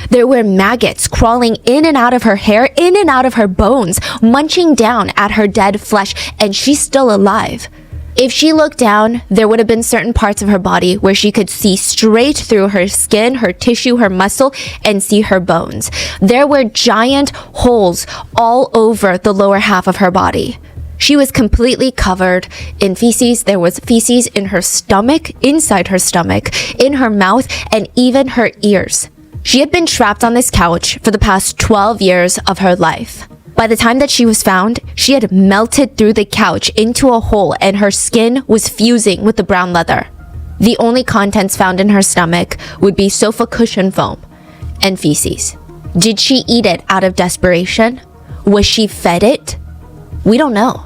There were maggots crawling in and out of her hair, in and out of her bones, munching down at her dead flesh, and she's still alive. If she looked down, there would have been certain parts of her body where she could see straight through her skin, her tissue, her muscle, and see her bones. There were giant holes all over the lower half of her body. She was completely covered in feces. There was feces in her stomach, inside her stomach, in her mouth, and even her ears. She had been trapped on this couch for the past 12 years of her life. By the time that she was found, she had melted through the couch into a hole and her skin was fusing with the brown leather. The only contents found in her stomach would be sofa cushion foam and feces. Did she eat it out of desperation? Was she fed it? We don't know.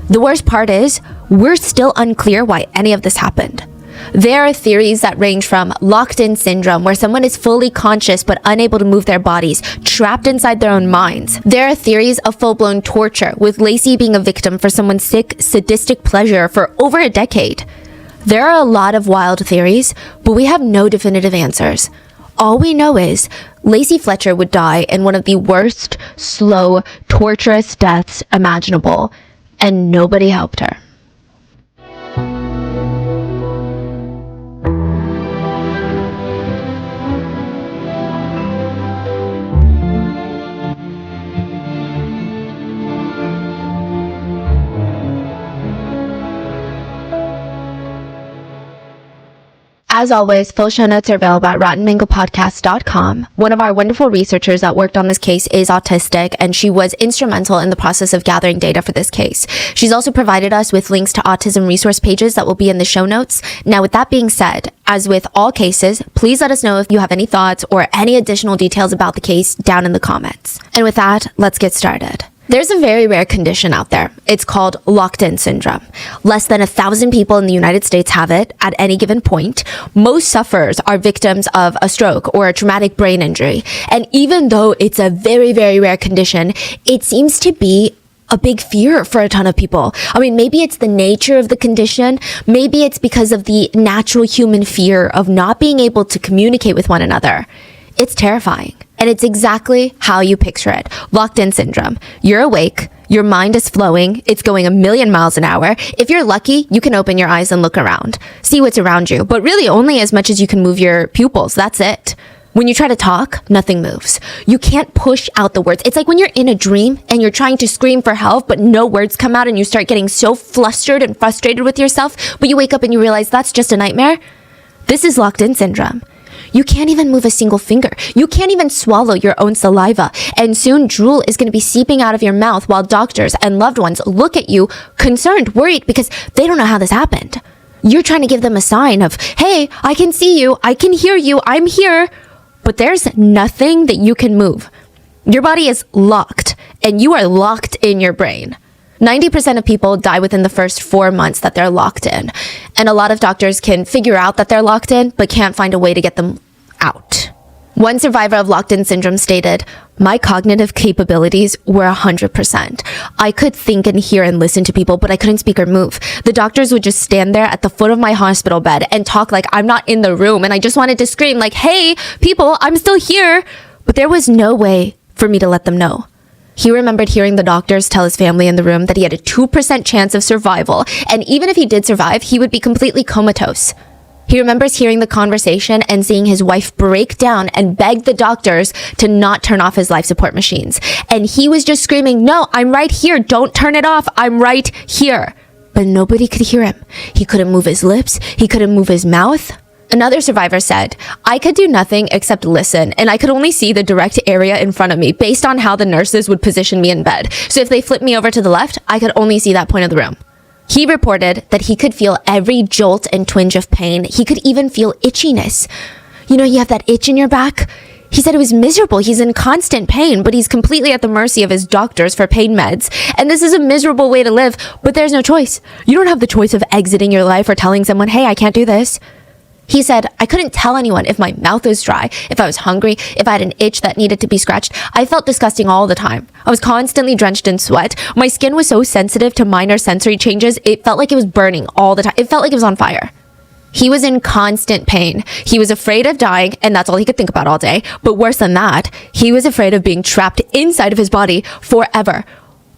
The worst part is, we're still unclear why any of this happened. There are theories that range from locked-in syndrome, where someone is fully conscious but unable to move their bodies, trapped inside their own minds. There are theories of full-blown torture, with Lacey being a victim for someone's sick, sadistic pleasure for over a decade. There are a lot of wild theories, but we have no definitive answers. All we know is Lacey Fletcher would die in one of the worst, slow, torturous deaths imaginable, and nobody helped her. As always, full show notes are available at rottenmanglepodcast.com. One of our wonderful researchers that worked on this case is autistic, and she was instrumental in the process of gathering data for this case. She's also provided us with links to autism resource pages that will be in the show notes. Now, with that being said, as with all cases, please let us know if you have any thoughts or any additional details about the case down in the comments. And with that, let's get started. There's a very rare condition out there. It's called locked-in syndrome. Less than 1,000 people in the United States have it at any given point. Most sufferers are victims of a stroke or a traumatic brain injury. And even though it's a very, very rare condition, it seems to be a big fear for a ton of people. I mean, maybe it's the nature of the condition. Maybe it's because of the natural human fear of not being able to communicate with one another. It's terrifying. And it's exactly how you picture it. Locked-in syndrome. You're awake. Your mind is flowing. It's going 1,000,000 miles an hour. If you're lucky, you can open your eyes and look around. See what's around you. But really only as much as you can move your pupils. That's it. When you try to talk, nothing moves. You can't push out the words. It's like when you're in a dream and you're trying to scream for help, but no words come out and you start getting so flustered and frustrated with yourself, but you wake up and you realize that's just a nightmare. This is locked-in syndrome. You can't even move a single finger. You can't even swallow your own saliva. And soon drool is going to be seeping out of your mouth while doctors and loved ones look at you concerned, worried, because they don't know how this happened. You're trying to give them a sign of, hey, I can see you, I can hear you, I'm here. But there's nothing that you can move. Your body is locked, and you are locked in your brain. 90% of people die within the first 4 months that they're locked in. And a lot of doctors can figure out that they're locked in, but can't find a way to get them out. One survivor of locked-in syndrome stated, "My cognitive capabilities were 100%. I could think and hear and listen to people, but I couldn't speak or move. The doctors would just stand there at the foot of my hospital bed and talk like I'm not in the room, and I just wanted to scream like, hey, people, I'm still here. But there was no way for me to let them know." He remembered hearing the doctors tell his family in the room that he had a 2% chance of survival, and even if he did survive, he would be completely comatose. He remembers hearing the conversation and seeing his wife break down and beg the doctors to not turn off his life support machines. And he was just screaming, "No, I'm right here. Don't turn it off. I'm right here." But nobody could hear him. He couldn't move his lips. He couldn't move his mouth. Another survivor said, "I could do nothing except listen, and I could only see the direct area in front of me based on how the nurses would position me in bed. So if they flipped me over to the left, I could only see that point of the room." He reported that he could feel every jolt and twinge of pain. He could even feel itchiness. You know, you have that itch in your back? He said it was miserable. He's in constant pain, but he's completely at the mercy of his doctors for pain meds. And this is a miserable way to live, but there's no choice. You don't have the choice of exiting your life or telling someone, hey, I can't do this. He said, "I couldn't tell anyone if my mouth was dry, if I was hungry, if I had an itch that needed to be scratched. I felt disgusting all the time. I was constantly drenched in sweat. My skin was so sensitive to minor sensory changes, it felt like it was burning all the time. It felt like it was on fire." He was in constant pain. He was afraid of dying, and that's all he could think about all day. But worse than that, he was afraid of being trapped inside of his body forever.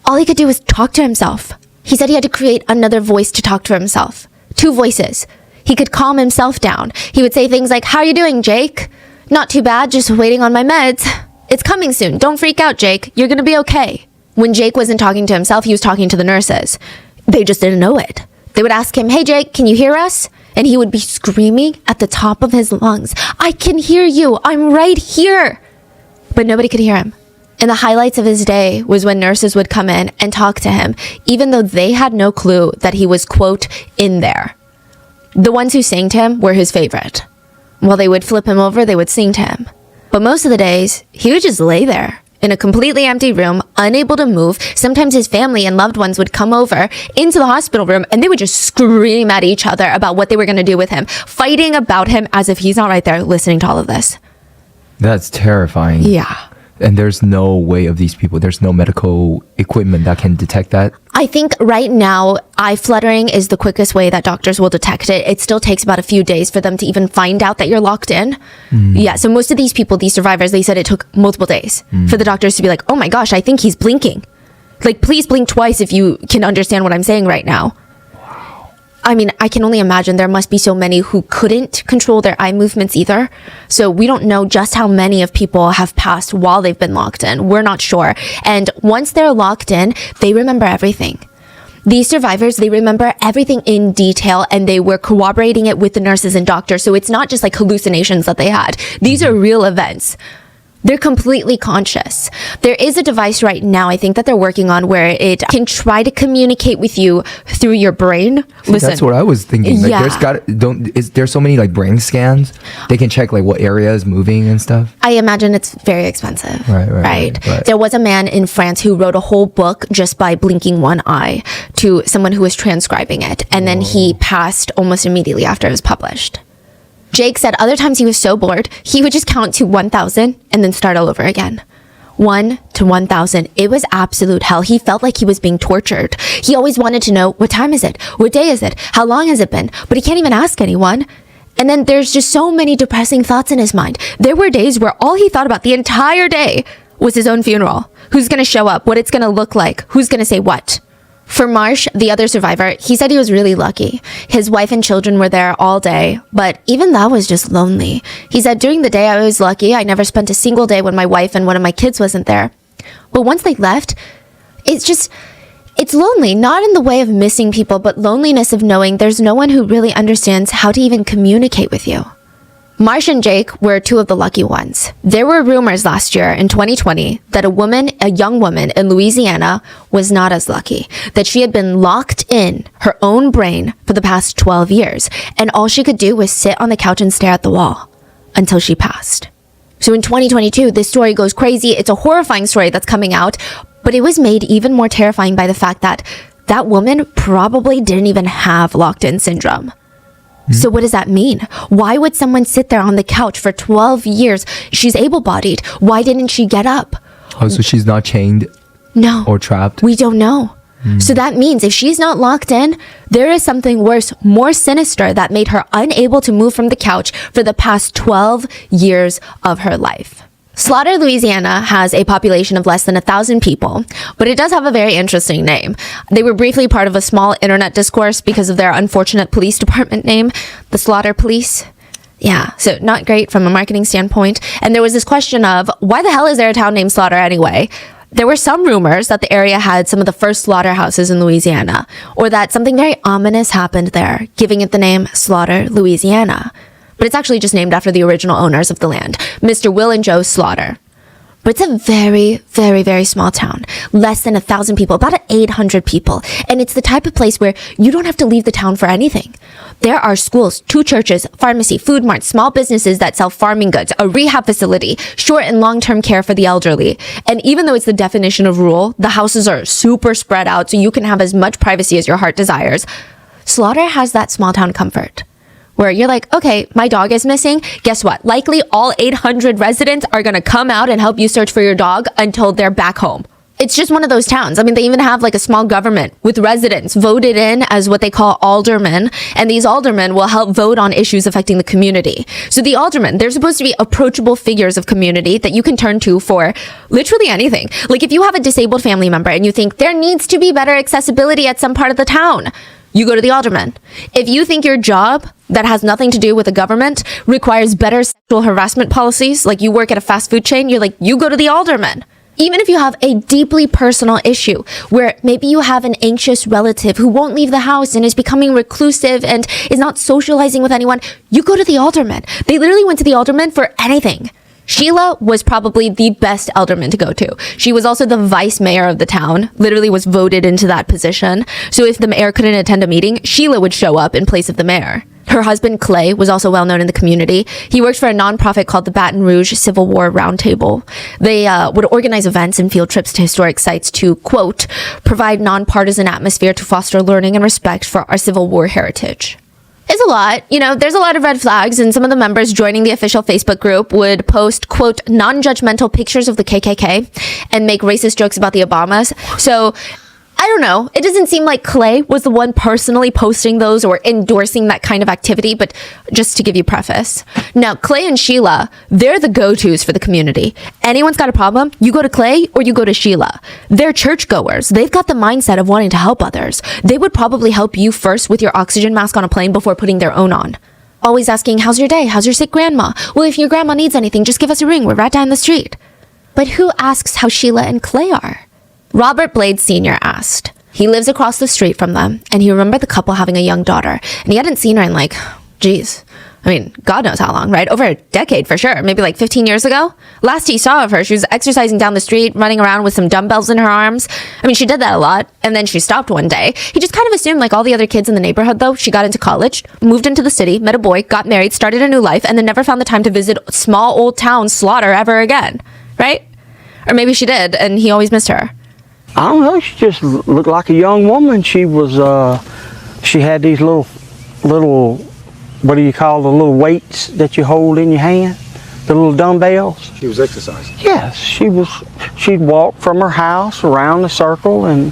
All he could do was talk to himself. He said he had to create another voice to talk to himself. 2 voices. He could calm himself down. He would say things like, "How are you doing, Jake? Not too bad, just waiting on my meds. It's coming soon. Don't freak out, Jake. You're gonna be okay." When Jake wasn't talking to himself, he was talking to the nurses. They just didn't know it. They would ask him, "Hey, Jake, can you hear us?" And he would be screaming at the top of his lungs, "I can hear you. I'm right here." But nobody could hear him. And the highlights of his day was when nurses would come in and talk to him, even though they had no clue that he was, quote, in there. The ones who sang to him were his favorite. While they would flip him over, they would sing to him. But most of the days, he would just lay there in a completely empty room, unable to move. Sometimes his family and loved ones would come over into the hospital room and they would just scream at each other about what they were going to do with him, fighting about him as if he's not right there listening to all of this. That's terrifying. Yeah. And there's no way of these people, there's no medical equipment that can detect that? I think right now, eye fluttering is the quickest way that doctors will detect it. It still takes about a few days for them to even find out that you're locked in. Yeah, so most of these people, these survivors, they said it took multiple days for the doctors to be like, "Oh my gosh, I think he's blinking. Like, please blink twice if you can understand what I'm saying right now." I mean, I can only imagine there must be so many who couldn't control their eye movements either. So we don't know just how many of people have passed while they've been locked in. We're not sure. And once they're locked in, they remember everything. These survivors, they remember everything in detail and they were corroborating it with the nurses and doctors. So it's not just like hallucinations that they had. These are real events. They're completely conscious. There is a device right now, I think, that they're working on where it can try to communicate with you through your brain. Listen, that's what I was thinking. Like, yeah. There's so many like brain scans. They can check like what area is moving and stuff. I imagine it's very expensive. Right. There was a man in France who wrote a whole book just by blinking one eye to someone who was transcribing it. And then he passed almost immediately after it was published. Jake said other times he was so bored, he would just count to 1,000 and then start all over again. 1 to 1,000. It was absolute hell. He felt like he was being tortured. He always wanted to know, what time is it? What day is it? How long has it been? But he can't even ask anyone. And then there's just so many depressing thoughts in his mind. There were days where all he thought about the entire day was his own funeral. Who's going to show up? What it's going to look like? Who's going to say what? For Marsh, the other survivor, he said he was really lucky. His wife and children were there all day, but even that was just lonely. He said, during the day, I was lucky. I never spent a single day when my wife and one of my kids wasn't there. But once they left, it's lonely, not in the way of missing people, but loneliness of knowing there's no one who really understands how to even communicate with you. Marsh and Jake were 2 of the lucky ones. There were rumors last year in 2020 that a young woman in Louisiana was not as lucky, that she had been locked in her own brain for the past 12 years, and all she could do was sit on the couch and stare at the wall until she passed. So in 2022, this story goes crazy. It's a horrifying story that's coming out, but it was made even more terrifying by the fact that that woman probably didn't even have locked-in syndrome. So what does that mean? Why would someone sit there on the couch for 12 years? She's able-bodied. Why didn't she get up? Oh, so she's not chained? No. Or trapped? We don't know. So that means if she's not locked in, there is something worse, more sinister that made her unable to move from the couch for the past 12 years of her life. Slaughter, Louisiana has a population of less than 1,000 people, but it does have a very interesting name. They were briefly part of a small internet discourse because of their unfortunate police department name, the Slaughter Police. Yeah, so not great from a marketing standpoint. And there was this question of, why the hell is there a town named Slaughter anyway? There were some rumors that the area had some of the first slaughterhouses in Louisiana, or that something very ominous happened there, giving it the name Slaughter, Louisiana. But it's actually just named after the original owners of the land, Mr. Will and Joe Slaughter. But it's a very, very, very small town. Less than 1,000 people, about 800 people. And it's the type of place where you don't have to leave the town for anything. There are schools, 2 churches, pharmacy, food marts, small businesses that sell farming goods, a rehab facility, short and long-term care for the elderly. And even though it's the definition of rural, the houses are super spread out so you can have as much privacy as your heart desires. Slaughter has that small town comfort, where you're like, okay, my dog is missing. Guess what? Likely all 800 residents are going to come out and help you search for your dog until they're back home. It's just one of those towns. I mean, they even have like a small government with residents voted in as what they call aldermen. And these aldermen will help vote on issues affecting the community. So the aldermen, they're supposed to be approachable figures of community that you can turn to for literally anything. Like if you have a disabled family member and you think there needs to be better accessibility at some part of the town, you go to the alderman. If you think your job that has nothing to do with the government requires better sexual harassment policies, like you work at a fast food chain, you go to the alderman. Even if you have a deeply personal issue where maybe you have an anxious relative who won't leave the house and is becoming reclusive and is not socializing with anyone, you go to the alderman. They literally went to the alderman for anything. Sheila was probably the best alderman to go to. She was also the vice mayor of the town, literally was voted into that position. So if the mayor couldn't attend a meeting, Sheila would show up in place of the mayor. Her husband, Clay, was also well known in the community. He worked for a nonprofit called the Baton Rouge Civil War Roundtable. They would organize events and field trips to historic sites to, quote, provide nonpartisan atmosphere to foster learning and respect for our Civil War heritage. It's a lot. There's a lot of red flags, and some of the members joining the official Facebook group would post, quote, non-judgmental pictures of the KKK and make racist jokes about the Obamas. So I don't know. It doesn't seem like Clay was the one personally posting those or endorsing that kind of activity, but just to give you preface. Now, Clay and Sheila, they're the go-tos for the community. Anyone's got a problem, you go to Clay or you go to Sheila. They're churchgoers. They've got the mindset of wanting to help others. They would probably help you first with your oxygen mask on a plane before putting their own on. Always asking, how's your day? How's your sick grandma? Well, if your grandma needs anything, just give us a ring. We're right down the street. But who asks how Sheila and Clay are? Robert Blade Sr. asked. He lives across the street from them, and he remembered the couple having a young daughter, and he hadn't seen her in God knows how long, right? Over a decade for sure, maybe 15 years ago. Last he saw of her, she was exercising down the street, running around with some dumbbells in her arms. She did that a lot, and then she stopped one day. He just kind of assumed, like all the other kids in the neighborhood, though, she got into college, moved into the city, met a boy, got married, started a new life, and then never found the time to visit small old town Slaughter ever again, right? Or maybe she did, and he always missed her. I don't know, she just looked like a young woman. She was, she had these little, what do you call the little weights that you hold in your hand? The little dumbbells. She was exercising? Yes, she'd walk from her house around the circle, and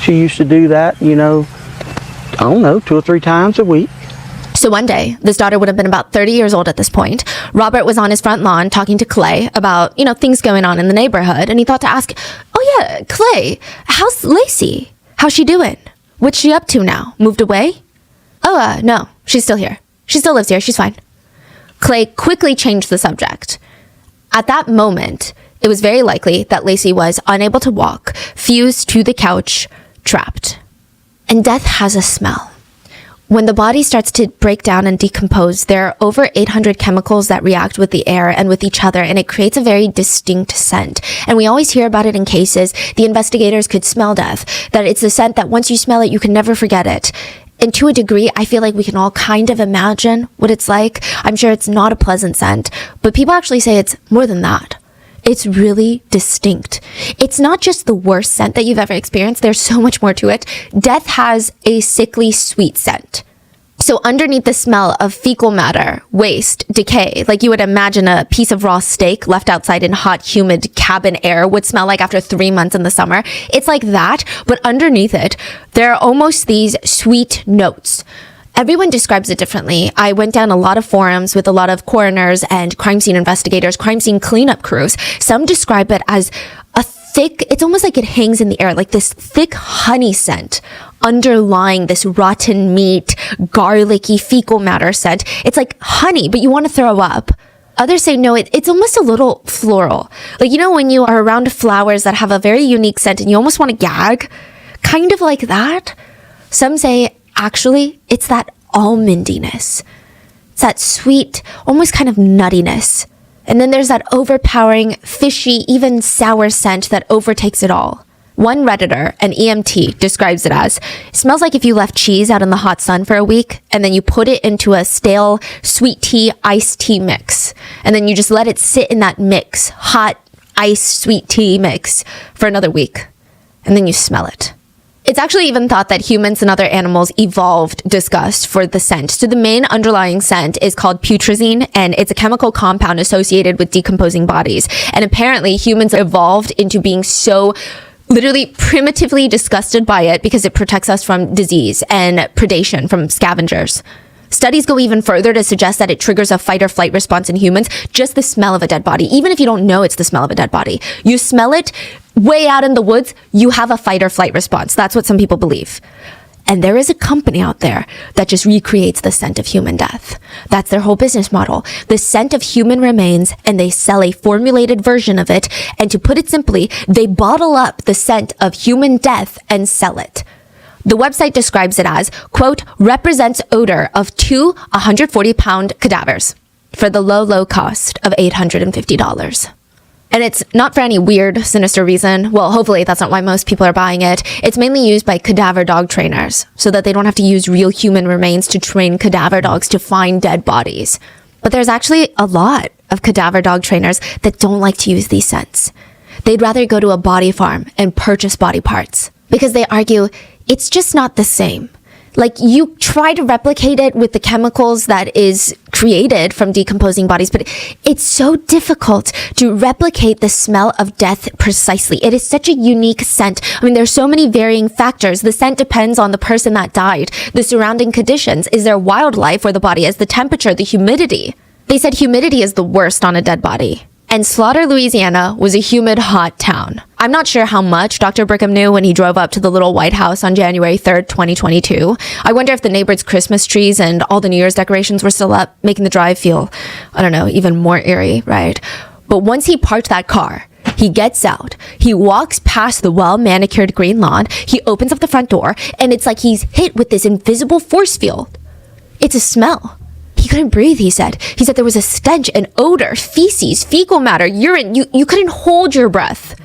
she used to do that, I don't know, 2 or 3 times a week. So one day, this daughter would have been about 30 years old at this point. Robert was on his front lawn talking to Clay about, things going on in the neighborhood. And he thought to ask, oh yeah, Clay, how's Lacey? How's she doing? What's she up to now? Moved away? Oh, no, she's still here. She still lives here. She's fine. Clay quickly changed the subject. At that moment, it was very likely that Lacey was unable to walk, fused to the couch, trapped. And death has a smell. When the body starts to break down and decompose, there are over 800 chemicals that react with the air and with each other, and it creates a very distinct scent. And we always hear about it in cases. The investigators could smell death, that it's a scent that once you smell it, you can never forget it. And to a degree, I feel like we can all kind of imagine what it's like. I'm sure it's not a pleasant scent, but people actually say it's more than that. It's really distinct. It's not just the worst scent that you've ever experienced. There's so much more to it. Death has a sickly sweet scent. So underneath the smell of fecal matter, waste, decay, like you would imagine a piece of raw steak left outside in hot, humid cabin air would smell like after 3 months in the summer. It's like that, but underneath it, there are almost these sweet notes. Everyone describes it differently. I went down a lot of forums with a lot of coroners and crime scene investigators, crime scene cleanup crews. Some describe it as a thick, it's almost like it hangs in the air, like this thick honey scent underlying this rotten meat, garlicky fecal matter scent. It's like honey, but you want to throw up. Others say no, it's almost a little floral. Like, when you are around flowers that have a very unique scent and you almost want to gag, kind of like that. Some say, actually, it's that almondiness. It's that sweet, almost kind of nuttiness. And then there's that overpowering, fishy, even sour scent that overtakes it all. One Redditor, an EMT, describes it as, it smells like if you left cheese out in the hot sun for a week, and then you put it into a stale sweet tea, iced tea mix. And then you just let it sit in that mix, hot, iced, sweet tea mix, for another week. And then you smell it. It's actually even thought that humans and other animals evolved disgust for the scent. So the main underlying scent is called putrescine, and it's a chemical compound associated with decomposing bodies. And apparently humans evolved into being so literally primitively disgusted by it because it protects us from disease and predation from scavengers. Studies go even further to suggest that it triggers a fight or flight response in humans, just the smell of a dead body. Even if you don't know it's the smell of a dead body, you smell it way out in the woods, you have a fight or flight response. That's what some people believe. And there is a company out there that just recreates the scent of human death. That's their whole business model. The scent of human remains, and they sell a formulated version of it. And to put it simply, they bottle up the scent of human death and sell it. The website describes it as, quote, represents odor of two 140-pound cadavers for the low, low cost of $850. And it's not for any weird, sinister reason. Well, hopefully that's not why most people are buying it. It's mainly used by cadaver dog trainers so that they don't have to use real human remains to train cadaver dogs to find dead bodies. But there's actually a lot of cadaver dog trainers that don't like to use these scents. They'd rather go to a body farm and purchase body parts because they argue it's just not the same. Like, you try to replicate it with the chemicals that is created from decomposing bodies, but it's so difficult to replicate the smell of death precisely. It is such a unique scent. I mean, there's so many varying factors. The scent depends on the person that died, the surrounding conditions. Is there wildlife where the body is? The temperature, the humidity. They said humidity is the worst on a dead body. And Slaughter, Louisiana was a humid, hot town. I'm not sure how much Dr. Brickham knew when he drove up to the little White House on January 3rd, 2022. I wonder if the neighbor's Christmas trees and all the New Year's decorations were still up, making the drive feel, I don't know, even more eerie, right? But once he parked that car, he gets out, he walks past the well-manicured green lawn, he opens up the front door, and it's like he's hit with this invisible force field. It's a smell. He couldn't breathe, he said. He said there was a stench, an odor, feces, fecal matter, urine. You couldn't hold your breath.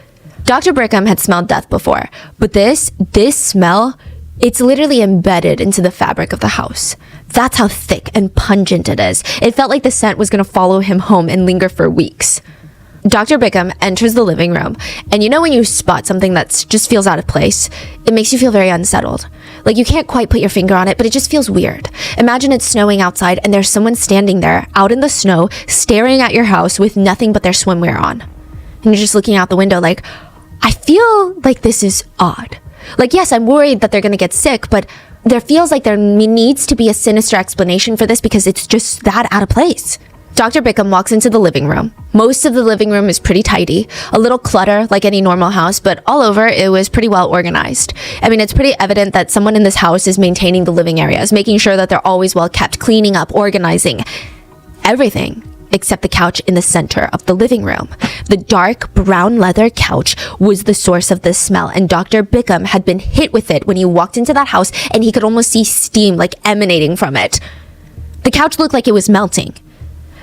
Dr. Brickham had smelled death before, but this smell, it's literally embedded into the fabric of the house. That's how thick and pungent it is. It felt like the scent was going to follow him home and linger for weeks. Dr. Brickham enters the living room, and you know when you spot something that just feels out of place, it makes you feel very unsettled. Like, you can't quite put your finger on it, but it just feels weird. Imagine it's snowing outside and there's someone standing there out in the snow, staring at your house with nothing but their swimwear on. And you're just looking out the window like, I feel like this is odd. Like, yes, I'm worried that they're going to get sick, but there feels like there needs to be a sinister explanation for this because it's just that out of place. Dr. Brickham walks into the living room. Most of the living room is pretty tidy, a little clutter like any normal house, but all over it was pretty well organized. I mean, it's pretty evident that someone in this house is maintaining the living areas, making sure that they're always well kept, cleaning up, organizing everything except the couch in the center of the living room. The dark brown leather couch was the source of this smell, and Dr. Brickham had been hit with it when he walked into that house, and he could almost see steam like emanating from it. The couch looked like it was melting.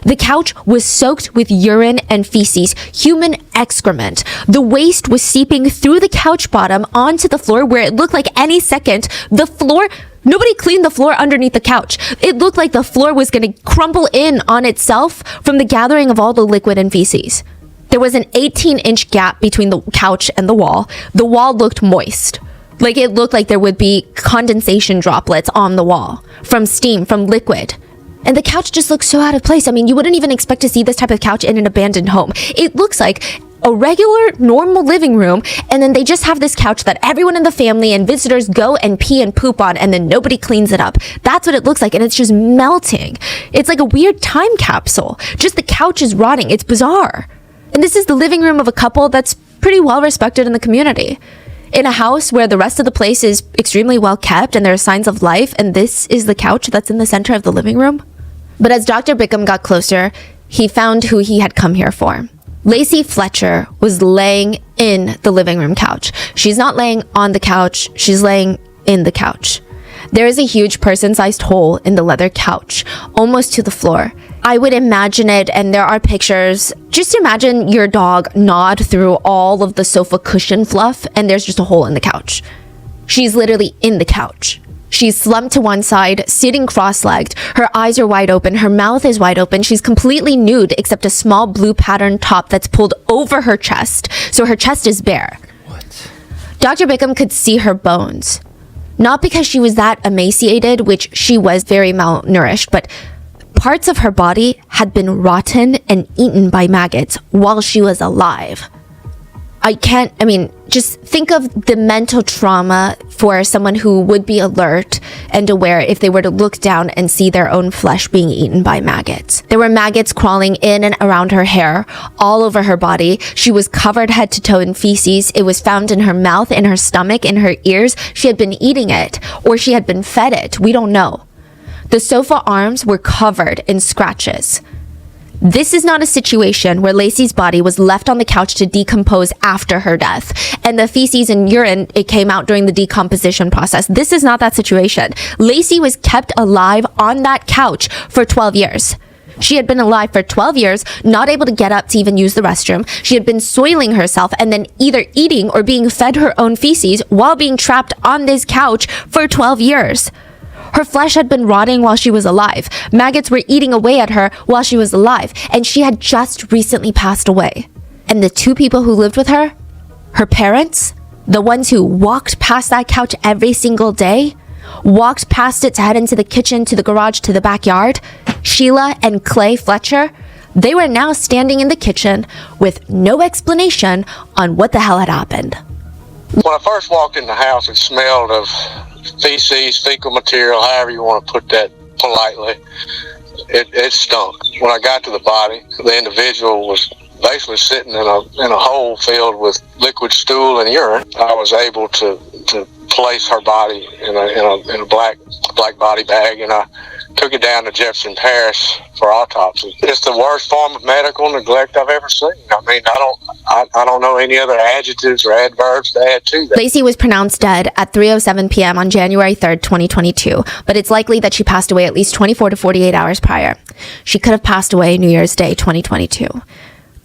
The couch was soaked with urine and feces, human excrement. The waste was seeping through the couch bottom onto the floor where it looked like any second nobody cleaned the floor underneath the couch. It looked like the floor was going to crumble in on itself from the gathering of all the liquid and feces. There was an 18-inch gap between the couch and the wall. The wall looked moist. Like, it looked like there would be condensation droplets on the wall from steam, from liquid. And the couch just looks so out of place. I mean, you wouldn't even expect to see this type of couch in an abandoned home. It looks like a regular, normal living room, and then they just have this couch that everyone in the family and visitors go and pee and poop on, and then nobody cleans it up. That's what it looks like, and it's just melting. It's like a weird time capsule. Just the couch is rotting. It's bizarre. And this is the living room of a couple that's pretty well respected in the community. In a house where the rest of the place is extremely well kept and there are signs of life, and this is the couch that's in the center of the living room. But as Dr. Brickham got closer, he found who he had come here for. Lacey Fletcher was laying in the living room couch. She's not laying on the couch, she's laying in the couch. There is a huge person-sized hole in the leather couch, almost to the floor. I would imagine it, and there are pictures. Just imagine your dog gnawed through all of the sofa cushion fluff, and there's just a hole in the couch. She's literally in the couch. She's slumped to one side, sitting cross-legged. Her eyes are wide open. Her mouth is wide open. She's completely nude except a small blue patterned top that's pulled over her chest, so her chest is bare. What? Dr. Brickham could see her bones. Not because she was that emaciated, which she was very malnourished, but parts of her body had been rotten and eaten by maggots while she was alive. Just think of the mental trauma for someone who would be alert and aware if they were to look down and see their own flesh being eaten by maggots. There were maggots crawling in and around her hair, all over her body. She was covered head to toe in feces. It was found in her mouth, in her stomach, in her ears. She had been eating it, or she had been fed it. We don't know. The sofa arms were covered in scratches. This is not a situation where Lacey's body was left on the couch to decompose after her death, and the feces and urine, it came out during the decomposition process. This is not that situation. Lacey was kept alive on that couch for 12 years. She had been alive for 12 years, not able to get up to even use the restroom. She had been soiling herself and then either eating or being fed her own feces while being trapped on this couch for 12 years. Her flesh had been rotting while she was alive. Maggots were eating away at her while she was alive, and she had just recently passed away. And the two people who lived with her, her parents, the ones who walked past that couch every single day, walked past it to head into the kitchen, to the garage, to the backyard, Sheila and Clay Fletcher, they were now standing in the kitchen with no explanation on what the hell had happened. When I first walked in the house, it smelled of feces, fecal material, however you want to put that politely. It stunk. When I got to the body, the individual was basically sitting in a hole filled with liquid stool and urine. I was able to place her body in a black body bag, and I took it down to Jefferson Parish for autopsy. It's the worst form of medical neglect I've ever seen. I mean, I don't know any other adjectives or adverbs to add to that. Lacey was pronounced dead at 3:07 p.m. on January 3rd, 2022, but it's likely that she passed away at least 24 to 48 hours prior. She could have passed away New Year's Day, 2022.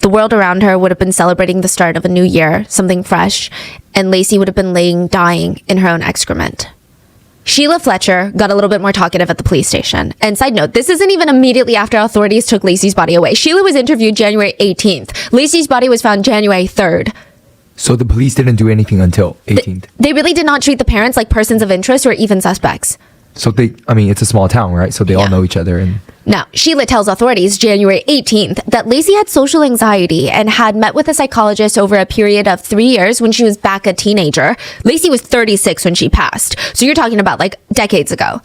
The world around her would have been celebrating the start of a new year, something fresh, and Lacey would have been laying dying in her own excrement. Sheila Fletcher got a little bit more talkative at the police station. And side note, this isn't even immediately after authorities took Lacey's body away. Sheila was interviewed January 18th. Lacey's body was found January 3rd. So the police didn't do anything until 18th? They really did not treat the parents like persons of interest or even suspects. So it's a small town, right? So they all know each other. And now, Sheila tells authorities January 18th that Lacey had social anxiety and had met with a psychologist over a period of 3 years when she was back a teenager. Lacey was 36 when she passed. So you're talking about like decades ago.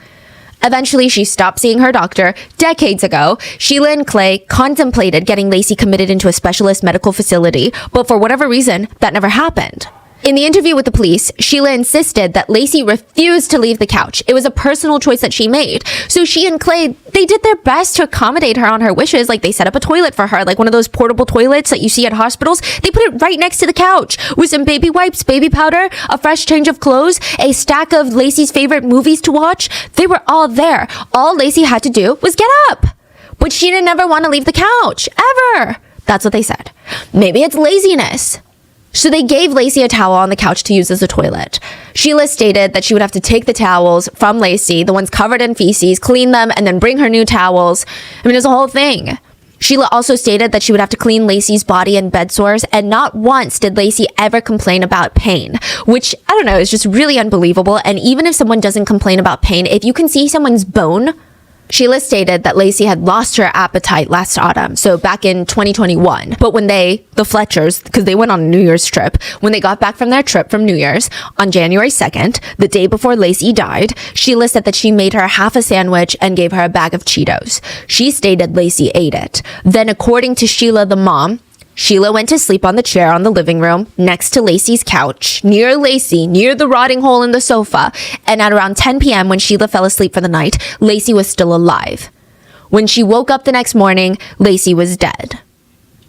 Eventually, she stopped seeing her doctor decades ago. Sheila and Clay contemplated getting Lacey committed into a specialist medical facility, but for whatever reason, that never happened. In the interview with the police, Sheila insisted that Lacey refused to leave the couch. It was a personal choice that she made. So she and Clay, they did their best to accommodate her on her wishes. Like they set up a toilet for her, like one of those portable toilets that you see at hospitals. They put it right next to the couch with some baby wipes, baby powder, a fresh change of clothes, a stack of Lacey's favorite movies to watch. They were all there. All Lacey had to do was get up. But she didn't ever want to leave the couch, ever. That's what they said. Maybe it's laziness. So they gave Lacey a towel on the couch to use as a toilet. Sheila stated that she would have to take the towels from Lacey, the ones covered in feces, clean them, and then bring her new towels. I mean, it was a whole thing. Sheila also stated that she would have to clean Lacey's body and bed sores, and not once did Lacey ever complain about pain, which, I don't know, is just really unbelievable. And even if someone doesn't complain about pain, if you can see someone's bone, Sheila stated that Lacey had lost her appetite last autumn, so back in 2021. But when the Fletchers, because they went on a New Year's trip, when they got back from their trip from New Year's on January 2nd, the day before Lacey died, Sheila said that she made her half a sandwich and gave her a bag of Cheetos. She stated Lacey ate it. Then, according to Sheila, the mom, Sheila went to sleep on the chair on the living room next to Lacey's couch, near Lacey, near the rotting hole in the sofa. And at around 10 p.m. when Sheila fell asleep for the night, Lacey was still alive. When she woke up the next morning, Lacey was dead.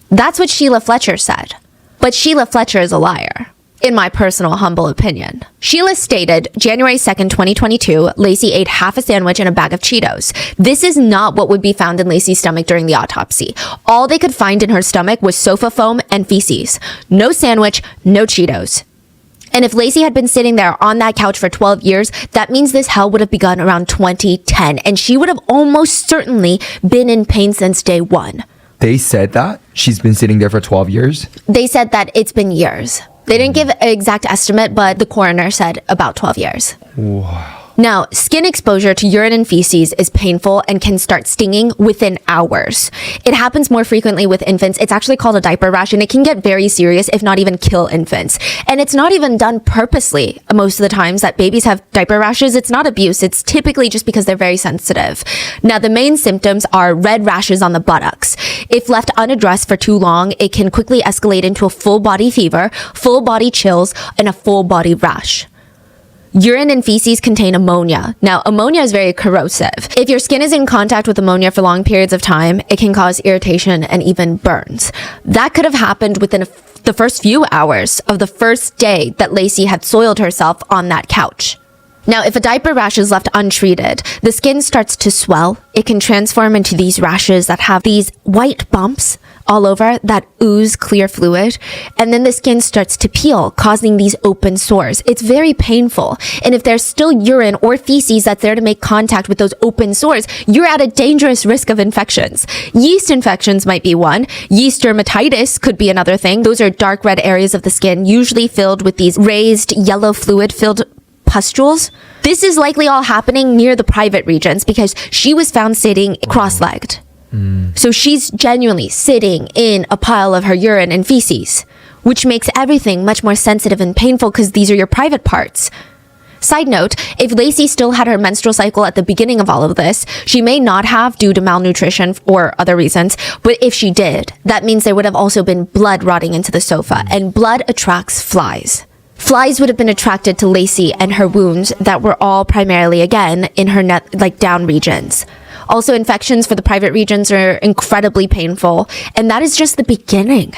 That's what Sheila Fletcher said. But Sheila Fletcher is a liar, in my personal humble opinion. Sheila stated January 2nd, 2022, Lacey ate half a sandwich and a bag of Cheetos. This is not what would be found in Lacey's stomach during the autopsy. All they could find in her stomach was sofa foam and feces. No sandwich, no Cheetos. And if Lacey had been sitting there on that couch for 12 years, that means this hell would have begun around 2010, and she would have almost certainly been in pain since day one. They said that? She's been sitting there for 12 years? They said that it's been years. They didn't give an exact estimate, but the coroner said about 12 years. Wow. Now, skin exposure to urine and feces is painful and can start stinging within hours. It happens more frequently with infants. It's actually called a diaper rash, and it can get very serious, if not even kill infants. And it's not even done purposely. Most of the times that babies have diaper rashes, it's not abuse. It's typically just because they're very sensitive. Now, the main symptoms are red rashes on the buttocks. If left unaddressed for too long, it can quickly escalate into a full body fever, full body chills, and a full body rash. Urine and feces contain ammonia. Now, ammonia is very corrosive. If your skin is in contact with ammonia for long periods of time, it can cause irritation and even burns. That could have happened within the first few hours of the first day that Lacey had soiled herself on that couch. Now, if a diaper rash is left untreated, the skin starts to swell. It can transform into these rashes that have these white bumps all over that ooze clear fluid, and then the skin starts to peel, causing these open sores. It's very painful, and if there's still urine or feces that's there to make contact with those open sores, you're at a dangerous risk of infections. Yeast infections might be one. Yeast dermatitis could be another thing. Those are dark red areas of the skin, usually filled with these raised yellow fluid-filled pustules. This is likely all happening near the private regions because she was found sitting cross-legged. So she's genuinely sitting in a pile of her urine and feces, which makes everything much more sensitive and painful because these are your private parts. Side note, if Lacey still had her menstrual cycle at the beginning of all of this, she may not have due to malnutrition or other reasons, but if she did, that means there would have also been blood rotting into the sofa, and blood attracts flies. Flies would have been attracted to Lacey and her wounds that were all primarily, again, in her down regions. Also, infections for the private regions are incredibly painful, and that is just the beginning.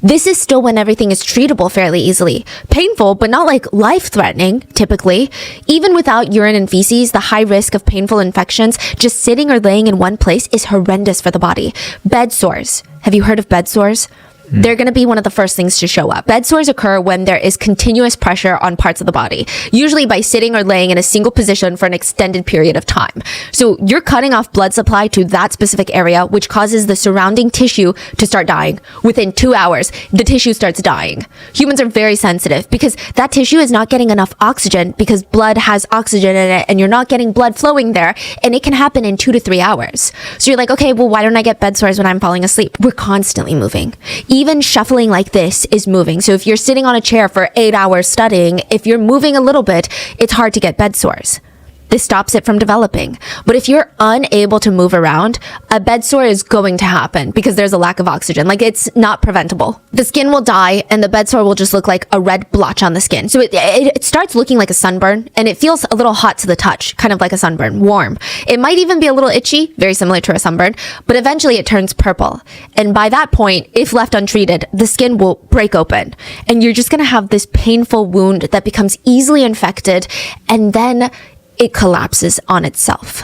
This is still when everything is treatable fairly easily. Painful, but not like life-threatening, typically. Even without urine and feces, the high risk of painful infections just sitting or laying in one place is horrendous for the body. Bed sores. Have you heard of bed sores? They're going to be one of the first things to show up. Bed sores occur when there is continuous pressure on parts of the body, usually by sitting or laying in a single position for an extended period of time. So you're cutting off blood supply to that specific area, which causes the surrounding tissue to start dying. Within 2 hours, the tissue starts dying. Humans are very sensitive because that tissue is not getting enough oxygen because blood has oxygen in it and you're not getting blood flowing there, and it can happen in 2 to 3 hours. So you're like, okay, well, why don't I get bed sores when I'm falling asleep? We're constantly moving. Even shuffling like this is moving. So if you're sitting on a chair for 8 hours studying, if you're moving a little bit, it's hard to get bed sores. This stops it from developing. But if you're unable to move around, a bed sore is going to happen because there's a lack of oxygen. Like, it's not preventable. The skin will die and the bed sore will just look like a red blotch on the skin. So it starts looking like a sunburn, and it feels a little hot to the touch, kind of like a sunburn, warm. It might even be a little itchy, very similar to a sunburn, but eventually it turns purple. And by that point, if left untreated, the skin will break open and you're just going to have this painful wound that becomes easily infected, and then it collapses on itself.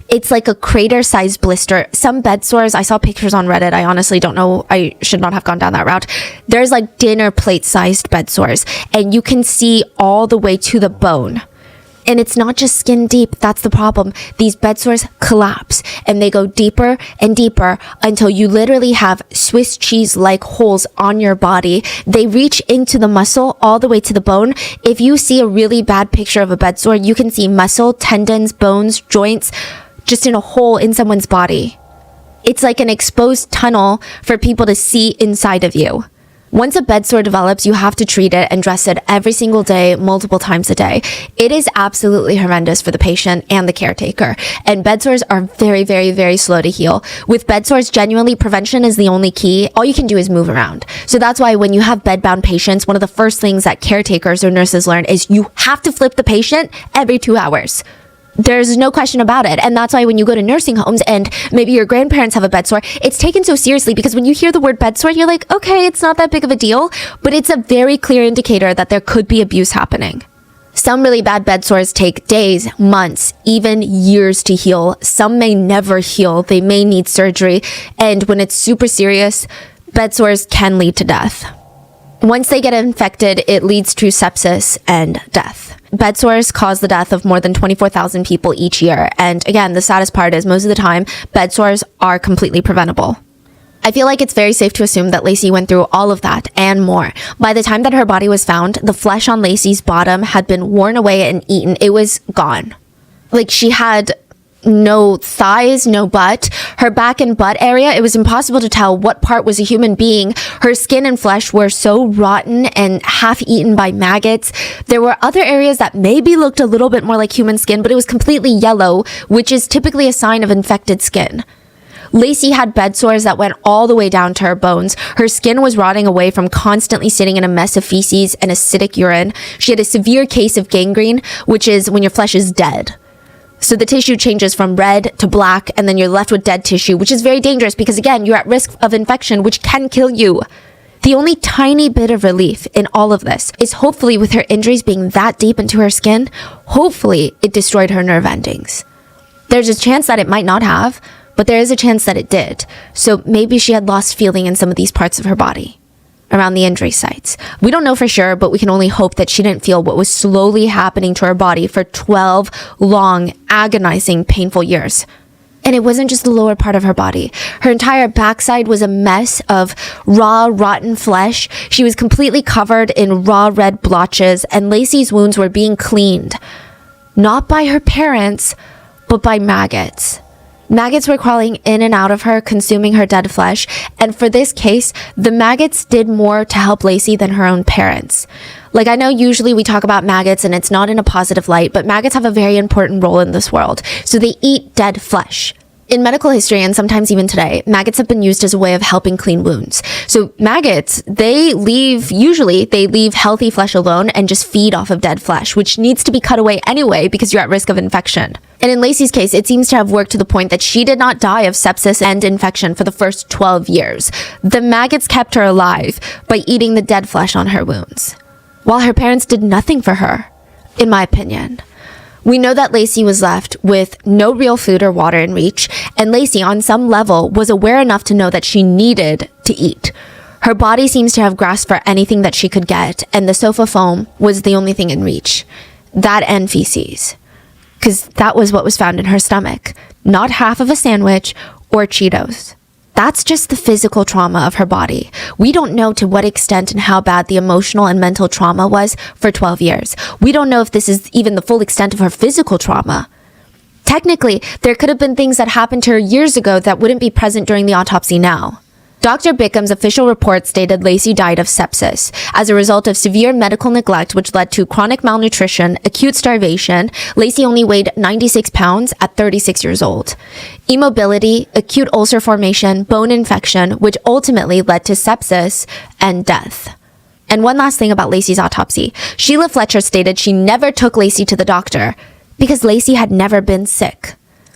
It's like a crater-sized blister. Some bed sores, I saw pictures on Reddit. I honestly don't know. I should not have gone down that route. There's like dinner plate-sized bed sores, and you can see all the way to the bone. And it's not just skin deep. That's the problem. These bed sores collapse and they go deeper and deeper until you literally have Swiss cheese-like holes on your body. They reach into the muscle all the way to the bone. If you see a really bad picture of a bed sore, you can see muscle, tendons, bones, joints, just in a hole in someone's body. It's like an exposed tunnel for people to see inside of you. Once a bed sore develops, you have to treat it and dress it every single day, multiple times a day. It is absolutely horrendous for the patient and the caretaker. And bed sores are very, very, very slow to heal. With bed sores, genuinely, prevention is the only key. All you can do is move around. So that's why when you have bedbound patients, one of the first things that caretakers or nurses learn is you have to flip the patient every 2 hours. There's no question about it. And that's why when you go to nursing homes and maybe your grandparents have a bed sore, it's taken so seriously because when you hear the word bed sore, you're like, okay, it's not that big of a deal, but it's a very clear indicator that there could be abuse happening. Some really bad bed sores take days, months, even years to heal. Some may never heal. They may need surgery. And when it's super serious, bed sores can lead to death. Once they get infected, it leads to sepsis and death. Bed sores cause the death of more than 24,000 people each year. And again, the saddest part is most of the time, bed sores are completely preventable. I feel like it's very safe to assume that Lacey went through all of that and more. By the time that her body was found, the flesh on Lacey's bottom had been worn away and eaten. It was gone. Like, she had no thighs, no butt. Her back and butt area, it was impossible to tell what part was a human being. Her skin and flesh were so rotten and half eaten by maggots. There were other areas that maybe looked a little bit more like human skin, but it was completely yellow, which is typically a sign of infected skin. Lacey had bed sores that went all the way down to her bones. Her skin was rotting away from constantly sitting in a mess of feces and acidic urine. She had a severe case of gangrene, which is when your flesh is dead. So the tissue changes from red to black, and then you're left with dead tissue, which is very dangerous because, again, you're at risk of infection, which can kill you. The only tiny bit of relief in all of this is hopefully with her injuries being that deep into her skin, hopefully it destroyed her nerve endings. There's a chance that it might not have, but there is a chance that it did. So maybe she had lost feeling in some of these parts of her body around the injury sites. We don't know for sure, but we can only hope that she didn't feel what was slowly happening to her body for 12 long, agonizing, painful years. And it wasn't just the lower part of her body. Her entire backside was a mess of raw, rotten flesh. She was completely covered in raw red blotches, and Lacey's wounds were being cleaned. Not by her parents, but by maggots. Maggots were crawling in and out of her, consuming her dead flesh, and for this case, the maggots did more to help Lacey than her own parents. Like, I know usually we talk about maggots and it's not in a positive light, but maggots have a very important role in this world. So they eat dead flesh. In medical history, and sometimes even today, maggots have been used as a way of helping clean wounds. So maggots, they leave healthy flesh alone and just feed off of dead flesh, which needs to be cut away anyway because you're at risk of infection. And in Lacey's case, it seems to have worked to the point that she did not die of sepsis and infection for the first 12 years. The maggots kept her alive by eating the dead flesh on her wounds, while her parents did nothing for her, in my opinion. We know that Lacey was left with no real food or water in reach, and Lacey, on some level, was aware enough to know that she needed to eat. Her body seems to have grasped for anything that she could get, and the sofa foam was the only thing in reach. That and feces. Because that was what was found in her stomach. Not half of a sandwich or Cheetos. That's just the physical trauma of her body. We don't know to what extent and how bad the emotional and mental trauma was for 12 years. We don't know if this is even the full extent of her physical trauma. Technically, there could have been things that happened to her years ago that wouldn't be present during the autopsy now. Dr. Bickham's official report stated Lacey died of sepsis as a result of severe medical neglect, which led to chronic malnutrition, acute starvation. Lacey only weighed 96 pounds at 36 years old. Immobility, acute ulcer formation, bone infection, which ultimately led to sepsis and death. And one last thing about Lacey's autopsy. Sheila Fletcher stated she never took Lacey to the doctor because Lacey had never been sick.